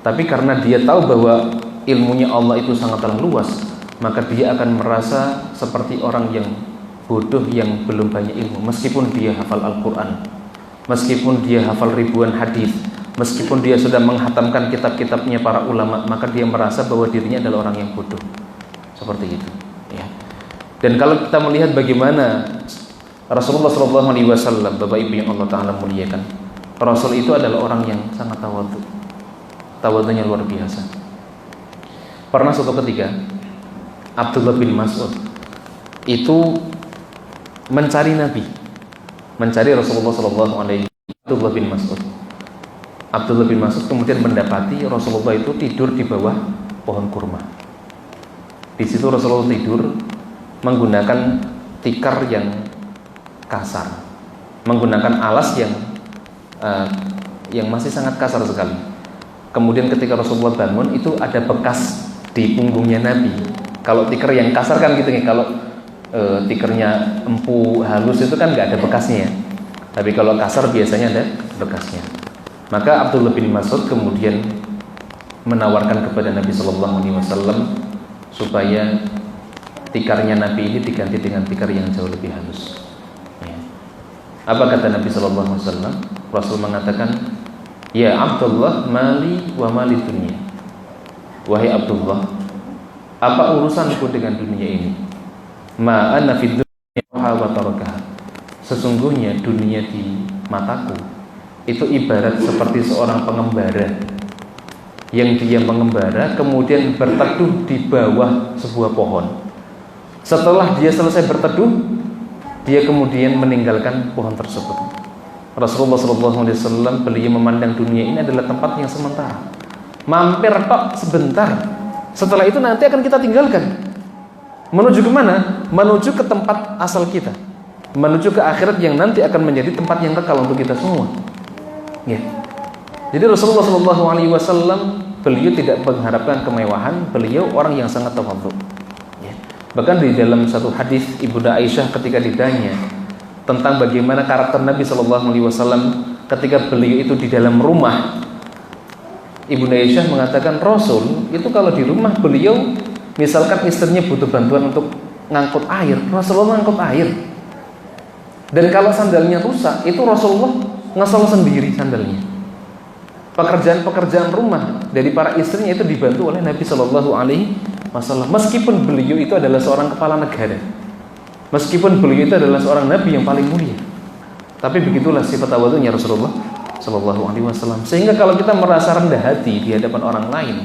tapi karena dia tahu bahwa ilmunya Allah itu sangatlah luas, maka dia akan merasa seperti orang yang bodoh yang belum banyak ilmu. Meskipun dia hafal Al-Quran, meskipun dia hafal ribuan hadis, meskipun dia sudah menghatamkan kitab-kitabnya para ulama, maka dia merasa bahwa dirinya adalah orang yang bodoh. Seperti itu. Ya. Dan kalau kita melihat bagaimana Rasulullah SAW, Bapak Ibu yang Allah Ta'ala muliakan, Rasul itu adalah orang yang sangat tawadhu. Tawadhunya luar biasa. Pernah suatu ketika Abdullah bin Mas'ud itu mencari Nabi, mencari Rasulullah SAW. Abdullah bin Mas'ud. Abdullah bin Mas'ud kemudian mendapati Rasulullah itu tidur di bawah pohon kurma. Di situ Rasulullah tidur menggunakan tikar yang kasar, menggunakan alas yang masih sangat kasar sekali. Kemudian ketika Rasulullah bangun, itu ada bekas di punggungnya Nabi. Kalau tikar yang kasar kan gitu nih, kalau tikernya empuk halus itu kan nggak ada bekasnya. Tapi kalau kasar biasanya ada bekasnya. Maka Abdullah bin Mas'ud kemudian menawarkan kepada Nabi Shallallahu Alaihi Wasallam supaya tikarnya Nabi ini diganti dengan tikar yang jauh lebih halus. Ya. Apa kata Nabi Shallallahu Alaihi Wasallam? Rasul mengatakan, ya Abdullah, mali wa mali dunia. Wahai Abdullah, apa urusanku dengan dunia ini? Ma ana fid dunya wa tarakaha. Sesungguhnya dunia di mataku itu ibarat seperti seorang pengembara yang dia mengembara kemudian berteduh di bawah sebuah pohon. Setelah dia selesai berteduh, dia kemudian meninggalkan pohon tersebut. Rasulullah SAW beliau memandang dunia ini adalah tempat yang sementara, mampir tok sebentar. Setelah itu nanti akan kita tinggalkan. Menuju ke mana? Menuju ke tempat asal kita, menuju ke akhirat yang nanti akan menjadi tempat yang kekal untuk kita semua. Ya. Jadi Rasulullah SAW beliau tidak mengharapkan kemewahan, beliau orang yang sangat tawadhu. Ya. Bahkan di dalam satu hadis Ibunda Aisyah ketika ditanya tentang bagaimana karakter Nabi SAW ketika beliau itu di dalam rumah, Ibunda Aisyah mengatakan Rasul itu kalau di rumah beliau misalkan istrinya butuh bantuan untuk ngangkut air, Rasulullah ngangkut air. Dan kalau sandalnya rusak, itu Rasulullah ngesel sendiri sandalnya. Pekerjaan-pekerjaan rumah dari para istrinya itu dibantu oleh Nabi Shallallahu Alaihi Wasallam. Meskipun beliau itu adalah seorang kepala negara, meskipun beliau itu adalah seorang Nabi yang paling mulia, tapi begitulah sifat tawadhunya Rasulullah Shallallahu Alaihi Wasallam. Sehingga kalau kita merasa rendah hati di hadapan orang lain,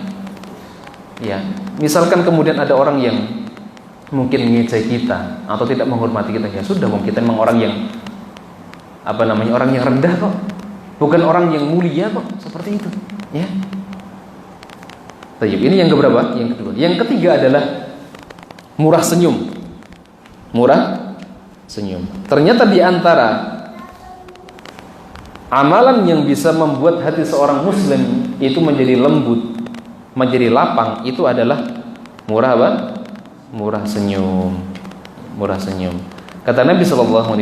ya, misalkan kemudian ada orang yang mungkin mengejek kita atau tidak menghormati kita, ya sudah, kita memang orang yang orang yang rendah kok, bukan orang yang mulia kok, seperti itu, ya. Baik, ini yang keberapa? Yang kedua. Yang ketiga adalah murah senyum. Murah senyum. Ternyata di antara amalan yang bisa membuat hati seorang muslim itu menjadi lembut, menjadi lapang, itu adalah murah apa? Murah senyum. Murah senyum. Kata Nabi SAW,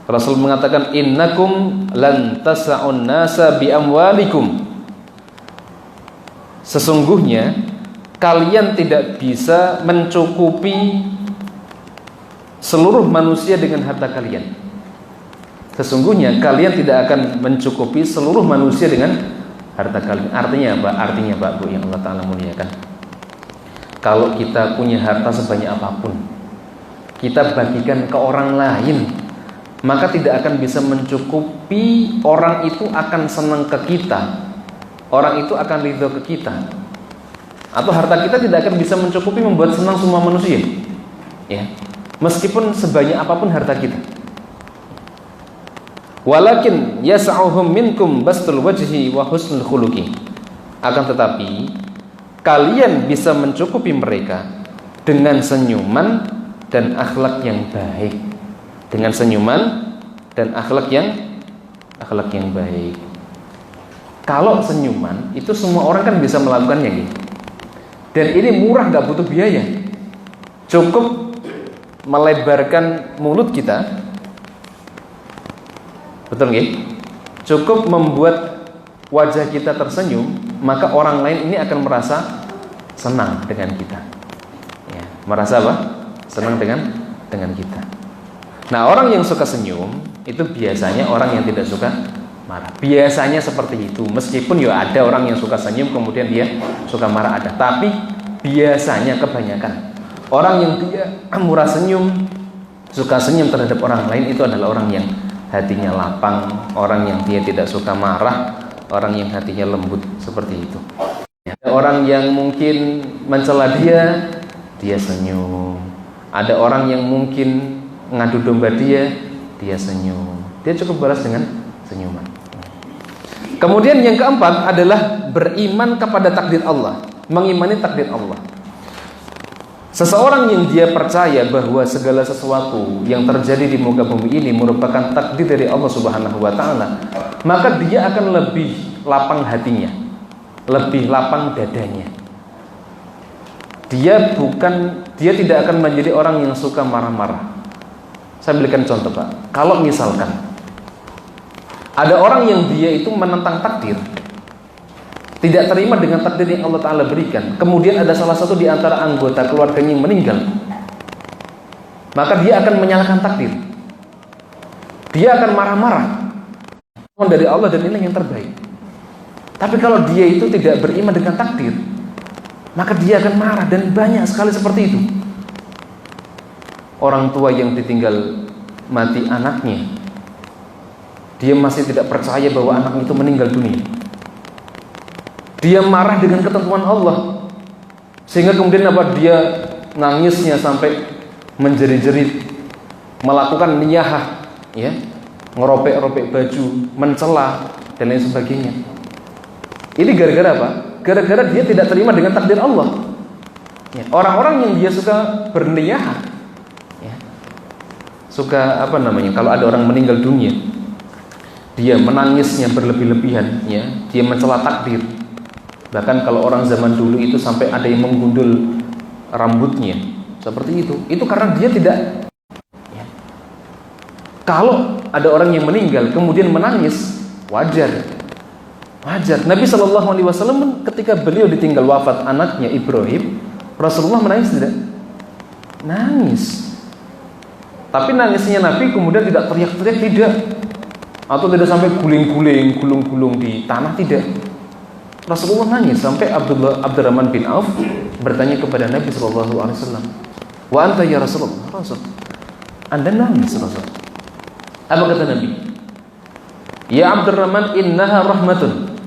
Rasul mengatakan, innakum lan tasa'un nasa bi amwalikum. Sesungguhnya kalian tidak bisa mencukupi seluruh manusia dengan harta kalian. Sesungguhnya kalian tidak akan mencukupi seluruh manusia dengan harta kalian. Artinya apa? Artinya Pak Bu yang Allah Ta'ala muliakan, kalau kita punya harta sebanyak apapun, kita bagikan ke orang lain, maka tidak akan bisa mencukupi. Orang itu akan senang ke kita, orang itu akan ridho ke kita, atau harta kita tidak akan bisa mencukupi membuat senang semua manusia, ya, meskipun sebanyak apapun harta kita. Walakin yas'uhum minkum bastul wajhi wa husnul khuluqi. Akan tetapi kalian bisa mencukupi mereka dengan senyuman dan akhlak yang baik. Dengan senyuman dan akhlak yang baik. Kalau senyuman itu semua orang kan bisa melakukannya, gitu. Dan ini murah, nggak butuh biaya. Cukup melebarkan mulut kita, betul nggih? Cukup membuat wajah kita tersenyum, maka orang lain ini akan merasa senang dengan kita. Ya, merasa apa? Senang dengan kita. Nah, orang yang suka senyum itu biasanya orang yang tidak suka marah. Biasanya seperti itu. Meskipun ya ada orang yang suka senyum kemudian dia suka marah, ada. Tapi biasanya kebanyakan orang yang dia murah senyum, suka senyum terhadap orang lain, itu adalah orang yang hatinya lapang, orang yang dia tidak suka marah, orang yang hatinya lembut, seperti itu. Ada orang yang mungkin mencela dia senyum. Ada orang yang mungkin ngadu domba dia senyum. Dia cukup balas dengan senyuman. Kemudian yang keempat adalah beriman kepada takdir Allah, mengimani takdir Allah. Seseorang yang dia percaya bahwa segala sesuatu yang terjadi di muka bumi ini merupakan takdir dari Allah Subhanahu wa Ta'ala, maka dia akan lebih lapang hatinya, lebih lapang dadanya. Dia tidak akan menjadi orang yang suka marah-marah. Saya berikan contoh Pak. Kalau misalkan ada orang yang dia itu menentang takdir, tidak terima dengan takdir yang Allah Ta'ala berikan, kemudian ada salah satu di antara anggota keluarganya yang meninggal, maka dia akan menyalahkan takdir. Dia akan marah-marah dari Allah dan ini yang terbaik. Tapi kalau dia itu tidak beriman dengan takdir, maka dia akan marah, dan banyak sekali seperti itu. Orang tua yang ditinggal mati anaknya, dia masih tidak percaya bahwa anaknya itu meninggal dunia. Dia marah dengan ketentuan Allah, sehingga kemudian dia nangisnya sampai menjerit-jerit, melakukan niyahah, ya, ngeropek-ropek baju, mencela dan lain sebagainya. Ini gara-gara apa? Gara-gara dia tidak terima dengan takdir Allah. Ya, orang-orang yang dia suka berniyahah, ya, suka kalau ada orang meninggal dunia, dia menangisnya berlebih-lebihan, ya, dia mencela takdir. Bahkan kalau orang zaman dulu itu sampai ada yang menggundul rambutnya seperti itu karena dia tidak, ya. Kalau ada orang yang meninggal kemudian menangis, wajar. Nabi SAW ketika beliau ditinggal wafat anaknya Ibrahim, Rasulullah menangis tidak? Nangis. Tapi nangisnya Nabi kemudian tidak teriak-teriak, tidak, atau tidak sampai guling-guling, gulung-gulung di tanah, tidak. Rasulullah nangis sampai Abdurrahman bin Auf bertanya kepada Nabi SAW, "Wa anta ya Rasulullah?" Rasul, Anda nangis Rasul. Apa kata Nabi? "Ya Abdurrahman, innaha rahmatun."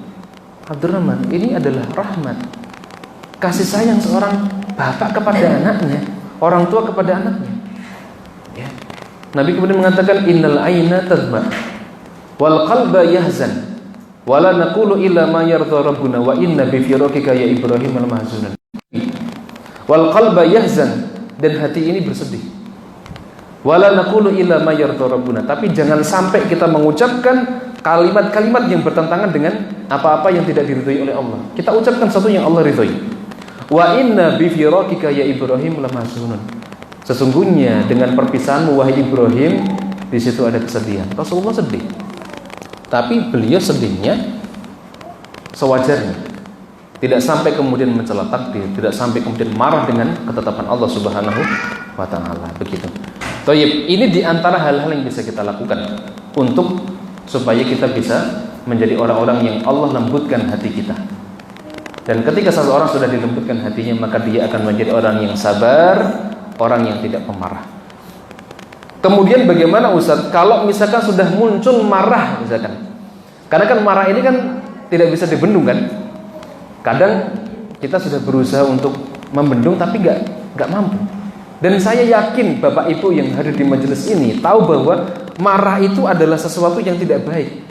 Abdurrahman, ini adalah rahmat, kasih sayang seorang bapak kepada anaknya, orang tua kepada anaknya, ya. Nabi kemudian mengatakan, "Innal aina tadma wal qalba yahzan wala naqulu illa ma yardha rabbuna wa inna bi firaqika ya Ibrahim al-mahzunan." Wal qalba yahzan, dan hati ini bersedih. Wala naqulu illa ma yardha rabbuna, tapi jangan sampai kita mengucapkan kalimat-kalimat yang bertentangan dengan apa-apa yang tidak diridhoi oleh Allah. Kita ucapkan sesuatu yang Allah ridhoi. Wa inna bi firaqika ya Ibrahim lamahzunun. Sesungguhnya dengan perpisahanmu wahai Ibrahim, di situ ada kesedihan. Rasulullah sedih. Tapi beliau sedihnya sewajarnya. Tidak sampai kemudian mencela takdir, tidak sampai kemudian marah dengan ketetapan Allah Subhanahu wa taala. Begitu. Thayyib, ini di antara hal-hal yang bisa kita lakukan untuk supaya kita bisa menjadi orang-orang yang Allah lembutkan hati kita. Dan ketika seseorang sudah dilembutkan hatinya, maka dia akan menjadi orang yang sabar, orang yang tidak pemarah. Kemudian bagaimana Ustaz kalau misalkan sudah muncul marah misalkan? Karena kan marah ini kan tidak bisa dibendung kan? Kadang kita sudah berusaha untuk membendung tapi nggak mampu. Dan saya yakin Bapak Ibu yang hadir di majelis ini tahu bahwa marah itu adalah sesuatu yang tidak baik.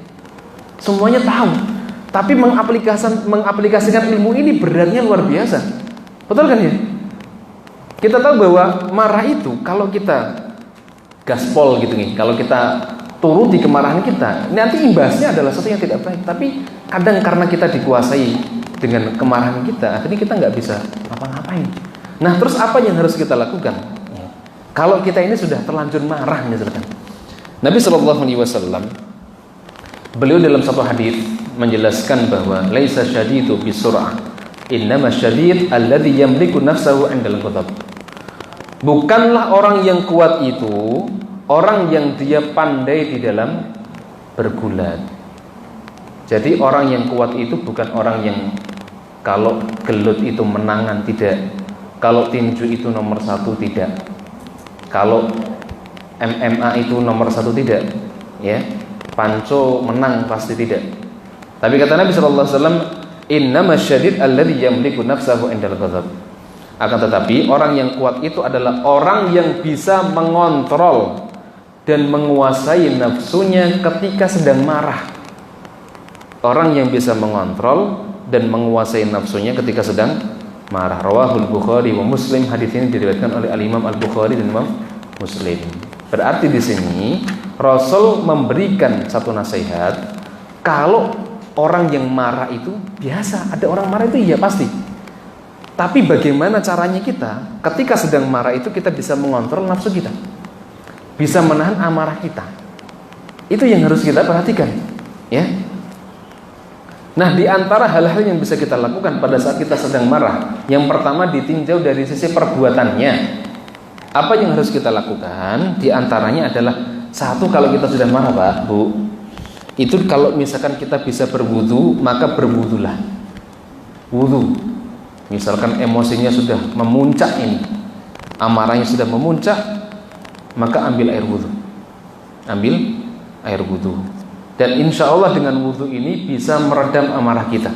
Semuanya tahu, tapi mengaplikasikan ilmu ini beratnya luar biasa. Betul kan ya? Kita tahu bahwa marah itu kalau kita gaspol gitu nih, kalau kita turuti kemarahan kita, nanti imbasnya adalah sesuatu yang tidak baik. Tapi kadang karena kita dikuasai dengan kemarahan kita, akhirnya kita nggak bisa ngapa-ngapain. Nah, terus apa yang harus kita lakukan? Kalau kita ini sudah terlanjur marah misalkan. Nabi SAW beliau dalam satu hadis menjelaskan bahwa laisa syadidu bisur'ah, innama syadid alladhi yamliku nafsahu 'indal ghadab. Bukanlah orang yang kuat itu orang yang dia pandai di dalam bergulat. Jadi orang yang kuat itu bukan orang yang kalau gelut itu menangan, tidak. Kalau tinju itu nomor 1, tidak. Kalau MMA itu nomor 1, tidak. Ya, panco menang pasti tidak. Tapi kata Nabi SAW, innama syadid alladhi yamliku nafsahu indal ghadab. Akan tetapi orang yang kuat itu adalah orang yang bisa mengontrol dan menguasai nafsunya ketika sedang marah. Orang yang bisa mengontrol dan menguasai nafsunya ketika sedang marah. Rawahul Bukhari wa Muslim. Hadis ini diriwayatkan oleh Al-Imam Al-Bukhari dan Imam Muslim. Berarti di sini Rasul memberikan satu nasihat, kalau orang yang marah itu biasa, ada orang marah itu ya pasti. Tapi bagaimana caranya kita ketika sedang marah itu kita bisa mengontrol nafsu kita. bisa menahan amarah kita. Itu yang harus kita perhatikan, ya. Nah, di antara hal-hal yang bisa kita lakukan pada saat kita sedang marah, yang pertama ditinjau dari sisi perbuatannya. Apa yang harus kita lakukan? Di antaranya adalah satu, kalau kita sudah marah, Pak, Bu, itu kalau misalkan kita bisa berwudu, maka berwudulah. Wudu. Misalkan emosinya sudah memuncak ini, amarahnya sudah memuncak, maka ambil air wudu. Ambil air wudu. Dan insya Allah dengan wudu ini bisa meredam amarah kita.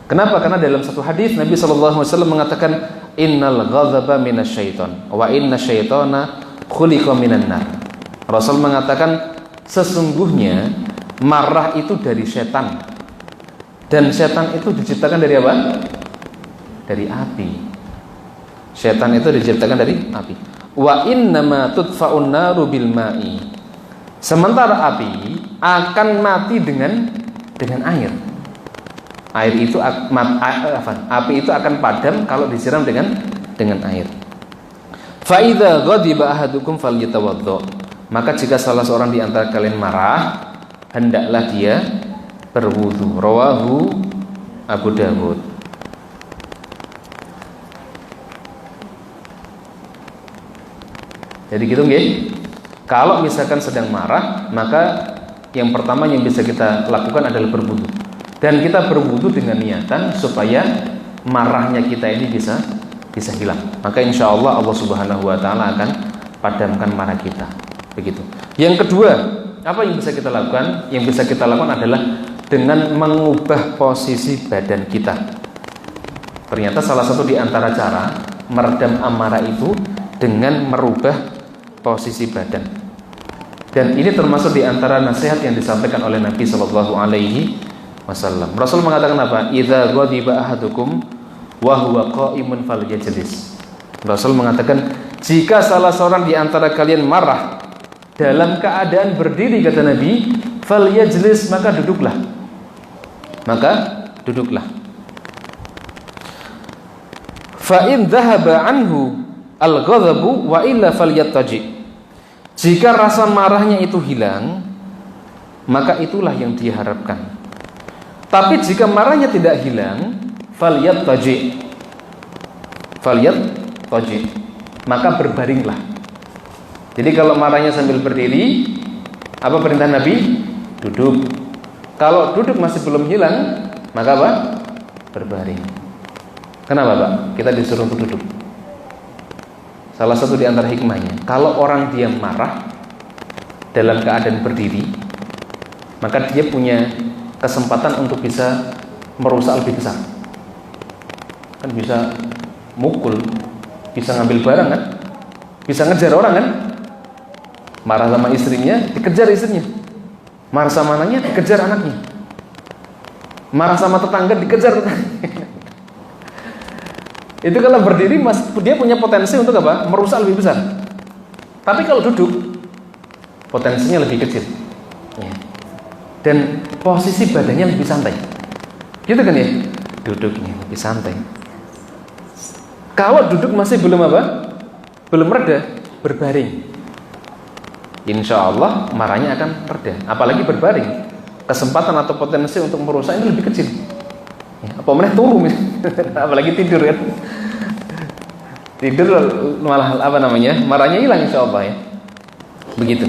Kenapa? Karena dalam satu hadis Nabi SAW mengatakan, innal ghadaba minasyaiton wa inna syaitona khuliqa minan nar. Rasul mengatakan, sesungguhnya marah itu dari setan, dan setan itu diciptakan dari apa? Dari api. Setan itu diciptakan dari api. Wa innama tudfa'un naru bil ma'i. Sementara api akan mati dengan air. Air itu api itu akan padam kalau disiram dengan air. Fa idza ghadiba ahadukum falyatawaddo. Maka jika salah seorang di antara kalian marah, hendaklah dia berwudu. Rawahu Abu Dawud. Jadi gitu nggih. Kalau misalkan sedang marah, maka yang pertama yang bisa kita lakukan adalah berwudu. Dan kita berwudu dengan niatan supaya marahnya kita ini bisa hilang. Maka insya Allah Allah Subhanahu Wa Taala akan padamkan marah kita. Begitu. Yang kedua, apa yang bisa kita lakukan? Yang bisa kita lakukan adalah dengan mengubah posisi badan kita. Ternyata salah satu di antara cara meredam amarah itu dengan merubah posisi badan. Dan ini termasuk di antara nasihat yang disampaikan oleh Nabi Shallallahu Alaihi Wasallam. Rasul mengatakan apa? Idza ghadiba ahadukum wa huwa qa'imun falyajlis. Rasul mengatakan, jika salah seorang di antara kalian marah dalam keadaan berdiri, kata Nabi, falyajlis, maka duduklah. Fa in dhahaba anhu al-ghadabu wa illa falyattaji. Jika rasa marahnya itu hilang, maka itulah yang diharapkan. Tapi jika marahnya tidak hilang, falyattaji, maka berbaringlah. Jadi kalau marahnya sambil berdiri, apa perintah Nabi? Duduk. Kalau duduk masih belum hilang, maka apa? Berbaring. Kenapa, Pak? Kita disuruh untuk duduk. Salah satu di antara hikmahnya, kalau orang dia marah dalam keadaan berdiri, maka dia punya kesempatan untuk bisa merusak lebih besar. Kan bisa mukul, bisa ngambil barang kan, bisa ngejar orang kan. Marah sama istrinya, dikejar istrinya. Marah sama anaknya, dikejar anaknya. Marah sama tetangga, dikejar tetangga. Itu kalau berdiri dia punya potensi untuk apa? Merusak lebih besar. Tapi kalau duduk, potensinya lebih kecil. Ya. Dan posisi badannya lebih santai. Gitu kan ya? Duduk ini lebih santai. Kalau duduk masih belum apa? Belum reda, berbaring. Insya Allah marahnya akan reda. Apalagi berbaring, kesempatan atau potensi untuk merusak ini lebih kecil. Ya, apa meneh turu, apalagi tidur kan? Tidur malah marahnya hilang insya Allah ya. Begitu.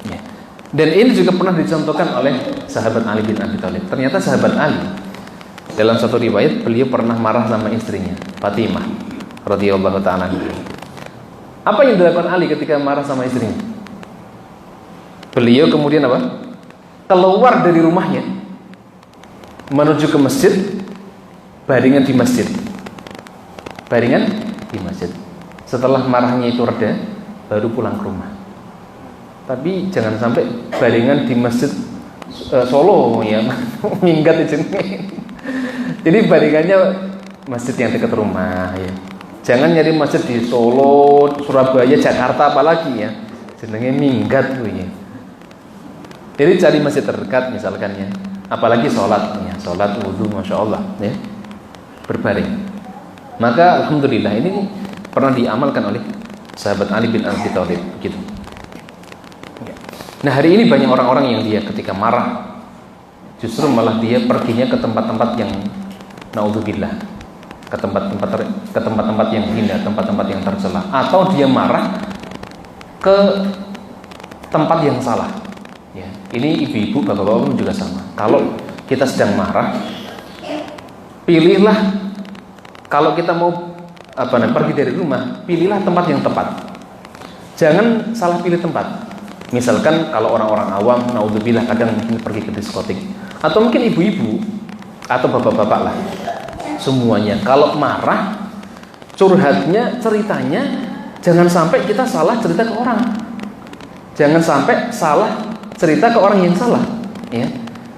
Ya. Dan ini juga pernah dicontohkan oleh sahabat Ali bin Abi Thalib. Ternyata sahabat Ali dalam satu riwayat beliau pernah marah sama istrinya Fatimah radhiyallahu taala. Apa yang dilakukan Ali ketika marah sama istrinya? Beliau kemudian apa? Keluar dari rumahnya menuju ke masjid, baringan di masjid. Setelah marahnya itu reda, baru pulang ke rumah. Tapi jangan sampai baringan di masjid Solo ya, minggat itu. Jadi baringannya masjid yang dekat rumah ya. Jangan nyari masjid di Solo, Surabaya, Jakarta apalagi ya. Jenenge minggat tuh ya. Jadi cari masjid terdekat misalkan ya. Apalagi sholat ya, sholat wudu, masya Allah ya, berbaring. Maka alhamdulillah ini pernah diamalkan oleh sahabat Ali bin Abi Thalib gitu. Nah, hari ini banyak orang-orang yang dia ketika marah justru malah dia perginya ke tempat-tempat yang naudzubillah, ke tempat-tempat yang hina, tempat-tempat yang tercela, atau dia marah ke tempat yang salah. Ya, ini ibu-ibu, bapak-bapak pun juga sama. Kalau kita sedang marah, pilihlah, kalau kita mau pergi dari rumah, pilihlah tempat yang tepat. Jangan salah pilih tempat. Misalkan kalau orang-orang awam, naudzubillah, kadang mungkin pergi ke diskotik, atau mungkin ibu-ibu atau bapak-bapak lah, semuanya kalau marah, curhatnya, ceritanya, jangan sampai kita salah cerita ke orang. Jangan sampai salah cerita ke orang yang salah, ya.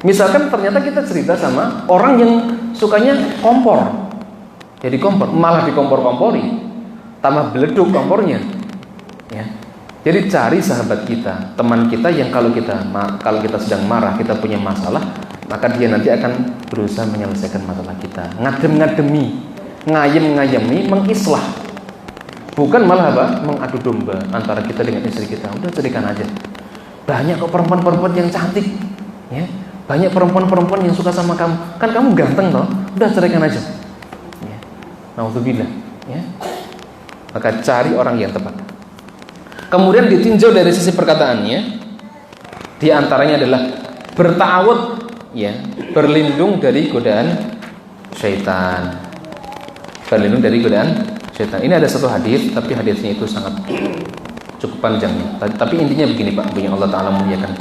Misalkan ternyata kita cerita sama orang yang sukanya kompor, jadi kompor, malah dikompor-kompori, tambah beleduk kompornya, ya. Jadi cari sahabat kita, teman kita yang kalau kita sedang marah, kita punya masalah, maka dia nanti akan berusaha menyelesaikan masalah kita, ngadem-ngademi, ngayem-ngayemi, mengislah, bukan malah mengadu domba antara kita dengan istri kita. Udah ceritakan aja. Banyak kok perempuan-perempuan yang cantik, ya. Banyak perempuan-perempuan yang suka sama kamu, kan kamu ganteng toh, udah ceraikan aja, ya. Naudzubillah, ya. Maka cari orang yang tepat. Kemudian ditinjau dari sisi perkataannya, di antaranya adalah bertawud, ya, berlindung dari godaan syaitan. Berlindung dari godaan syaitan. Ini ada satu hadis, tapi hadisnya itu sangat cukup panjang, ya. Tapi intinya begini, Pak, yang Allah Ta'ala muliakan.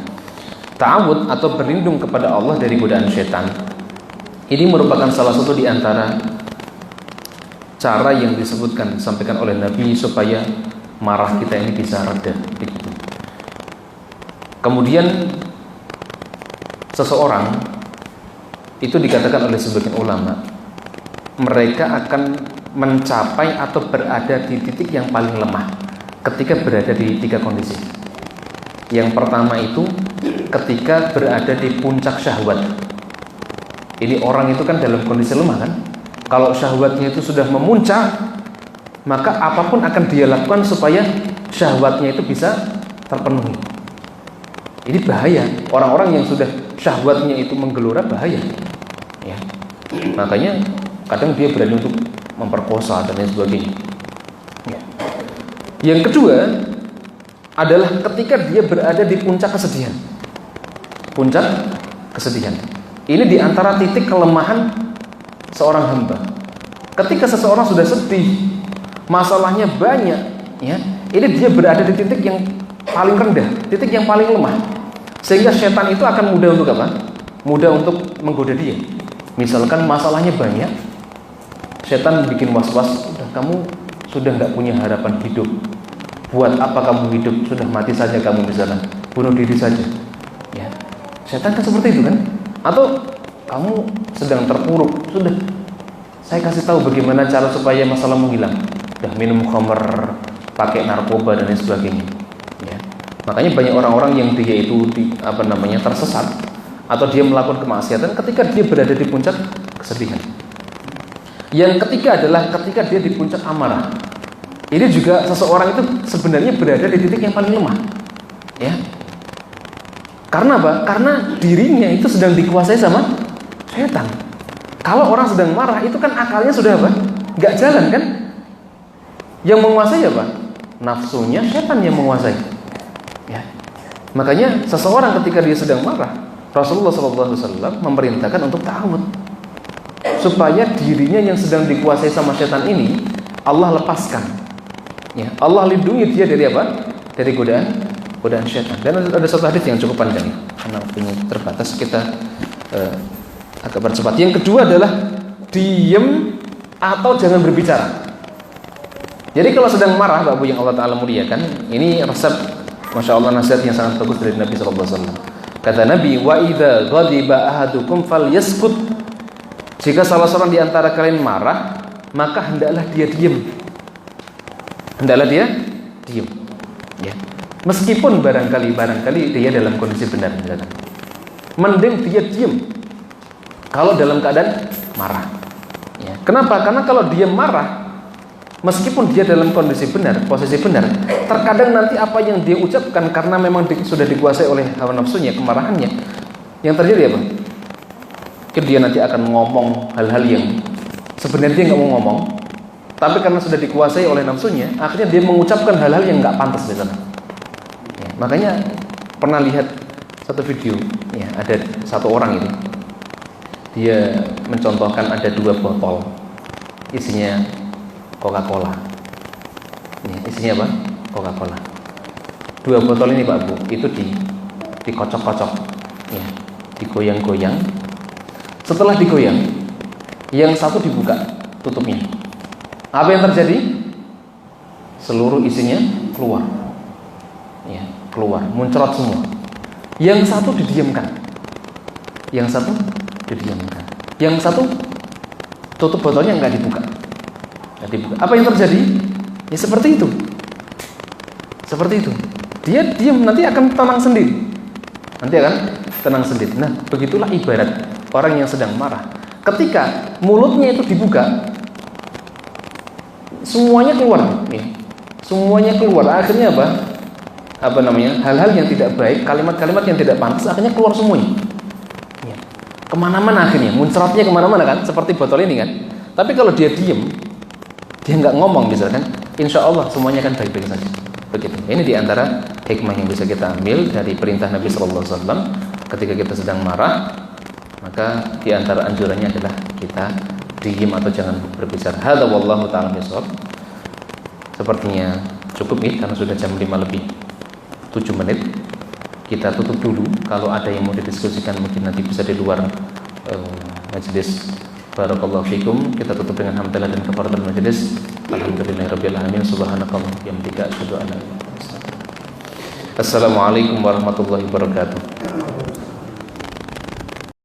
Ta'awud atau berlindung kepada Allah dari godaan syaitan, ini merupakan salah satu di antara cara yang disebutkan, disampaikan oleh Nabi supaya marah kita ini bisa reda. Kemudian seseorang itu dikatakan oleh sebagian ulama, mereka akan mencapai atau berada di titik yang paling lemah ketika berada di 3 kondisi. Yang pertama itu ketika berada di puncak syahwat. Ini orang itu kan dalam kondisi lemah kan. Kalau syahwatnya itu sudah memuncak, maka apapun akan dia lakukan supaya syahwatnya itu bisa terpenuhi. Ini bahaya. Orang-orang yang sudah syahwatnya itu menggelora, bahaya, ya. Makanya kadang dia berani untuk memperkosa dan lain sebagainya, ya. Yang kedua adalah ketika dia berada di puncak kesedihan. Puncak kesedihan ini di antara titik kelemahan seorang hamba. Ketika seseorang sudah sedih, masalahnya banyak, ya, ini dia berada di titik yang paling rendah, titik yang paling lemah, sehingga setan itu akan mudah untuk apa? Mudah untuk menggoda dia. Misalkan masalahnya banyak, setan bikin was-was, kamu sudah nggak punya harapan hidup, buat apa kamu hidup, sudah mati saja kamu, misalkan bunuh diri saja, ya. Setan kan seperti itu kan. Atau kamu sedang terpuruk, sudah saya kasih tahu bagaimana cara supaya masalah menghilang, udah minum khamr, pakai narkoba dan lain sebagainya, ya. Makanya banyak orang-orang yang dia itu tersesat atau dia melakukan kemaksiatan ketika dia berada di puncak kesedihan. Yang ketiga adalah ketika dia di puncak amarah. Ini juga seseorang itu sebenarnya berada di titik yang paling lemah, ya. Karena apa? Karena dirinya itu sedang dikuasai sama setan. Kalau orang sedang marah itu kan akalnya sudah apa? Nggak jalan kan? Yang menguasai apa? Nafsunya, setan yang menguasai, ya. Makanya seseorang ketika dia sedang marah, Rasulullah SAW memerintahkan untuk ta'awud, supaya dirinya yang sedang dikuasai sama setan ini Allah lepaskan, ya. Allah lindungi dia dari apa? Dari godaan setan. Dan ada satu hadis yang cukup panjang, karena waktunya terbatas, kita agak bercepat. Yang kedua adalah diam atau jangan berbicara. Jadi kalau sedang marah, Bapak yang Allah Ta'ala muliakan, ini resep, Masya Allah, nasihat yang sangat bagus dari Nabi SAW. Kata Nabi, wa idza ghadiba ahadukum falyaskut. Jika salah seorang di antara kalian marah, maka hendaklah dia diam. Hendaklah dia diam, ya. Meskipun barangkali dia dalam kondisi benar, misalkan. Mending dia diam kalau dalam keadaan marah, ya. Kenapa? Karena kalau dia marah, Meskipun dia dalam kondisi benar, posisi benar, terkadang nanti apa yang dia ucapkan karena memang sudah dikuasai oleh hawa nafsunya, kemarahannya, yang terjadi apa? Dia nanti akan ngomong hal-hal yang sebenarnya dia nggak mau ngomong, tapi karena sudah dikuasai oleh nafsunya, akhirnya dia mengucapkan hal-hal yang nggak pantas di sana. Ya, makanya pernah lihat satu video, ya, ada satu orang itu, dia mencontohkan ada 2 botol, isinya Coca-Cola. Ya, isinya apa? Coca-Cola. 2 botol ini Pak Bu, itu dikocok-kocok, ya, digoyang-goyang. Setelah digoyang, yang satu dibuka tutupnya. Apa yang terjadi? Seluruh isinya keluar, ya, keluar, muncrat semua. Yang satu didiamkan, yang satu didiamkan, yang satu tutup botolnya nggak dibuka. Apa yang terjadi? Ya seperti itu. Seperti itu. Dia diam, nanti akan tenang sendiri. Nanti akan tenang sendiri. Nah, begitulah ibarat orang yang sedang marah. Ketika mulutnya itu dibuka, semuanya keluar, ya. Semuanya keluar. Akhirnya apa? Hal-hal yang tidak baik, kalimat-kalimat yang tidak pantas, akhirnya keluar semuanya. Ya. Kemana-mana akhirnya, muncratnya kemana-mana kan, seperti botol ini kan. Tapi kalau dia diam, dia nggak ngomong misalkan, insya Allah semuanya akan baik-baik saja. Begitu. Ini diantara hikmah yang bisa kita ambil dari perintah Nabi SAW. Ketika kita sedang marah, maka diantara anjurannya adalah kita diam atau jangan berbicara. Hadza wallahu ta'ala bishawab. Sepertinya cukup nih karena sudah jam 5 lebih 7 menit. Kita tutup dulu. Kalau ada yang mau didiskusikan mungkin nanti bisa di luar majelis. Barakallahu fikum. Kita tutup dengan hamdalah dan kafaratul majelis. Alhamdulillahirabbil alamin. Subhanakallahumma wa bihamdika asyhadu an la ilaha illa anta astaghfiruka wa atubu ilaik. Assalamualaikum warahmatullahi wabarakatuh.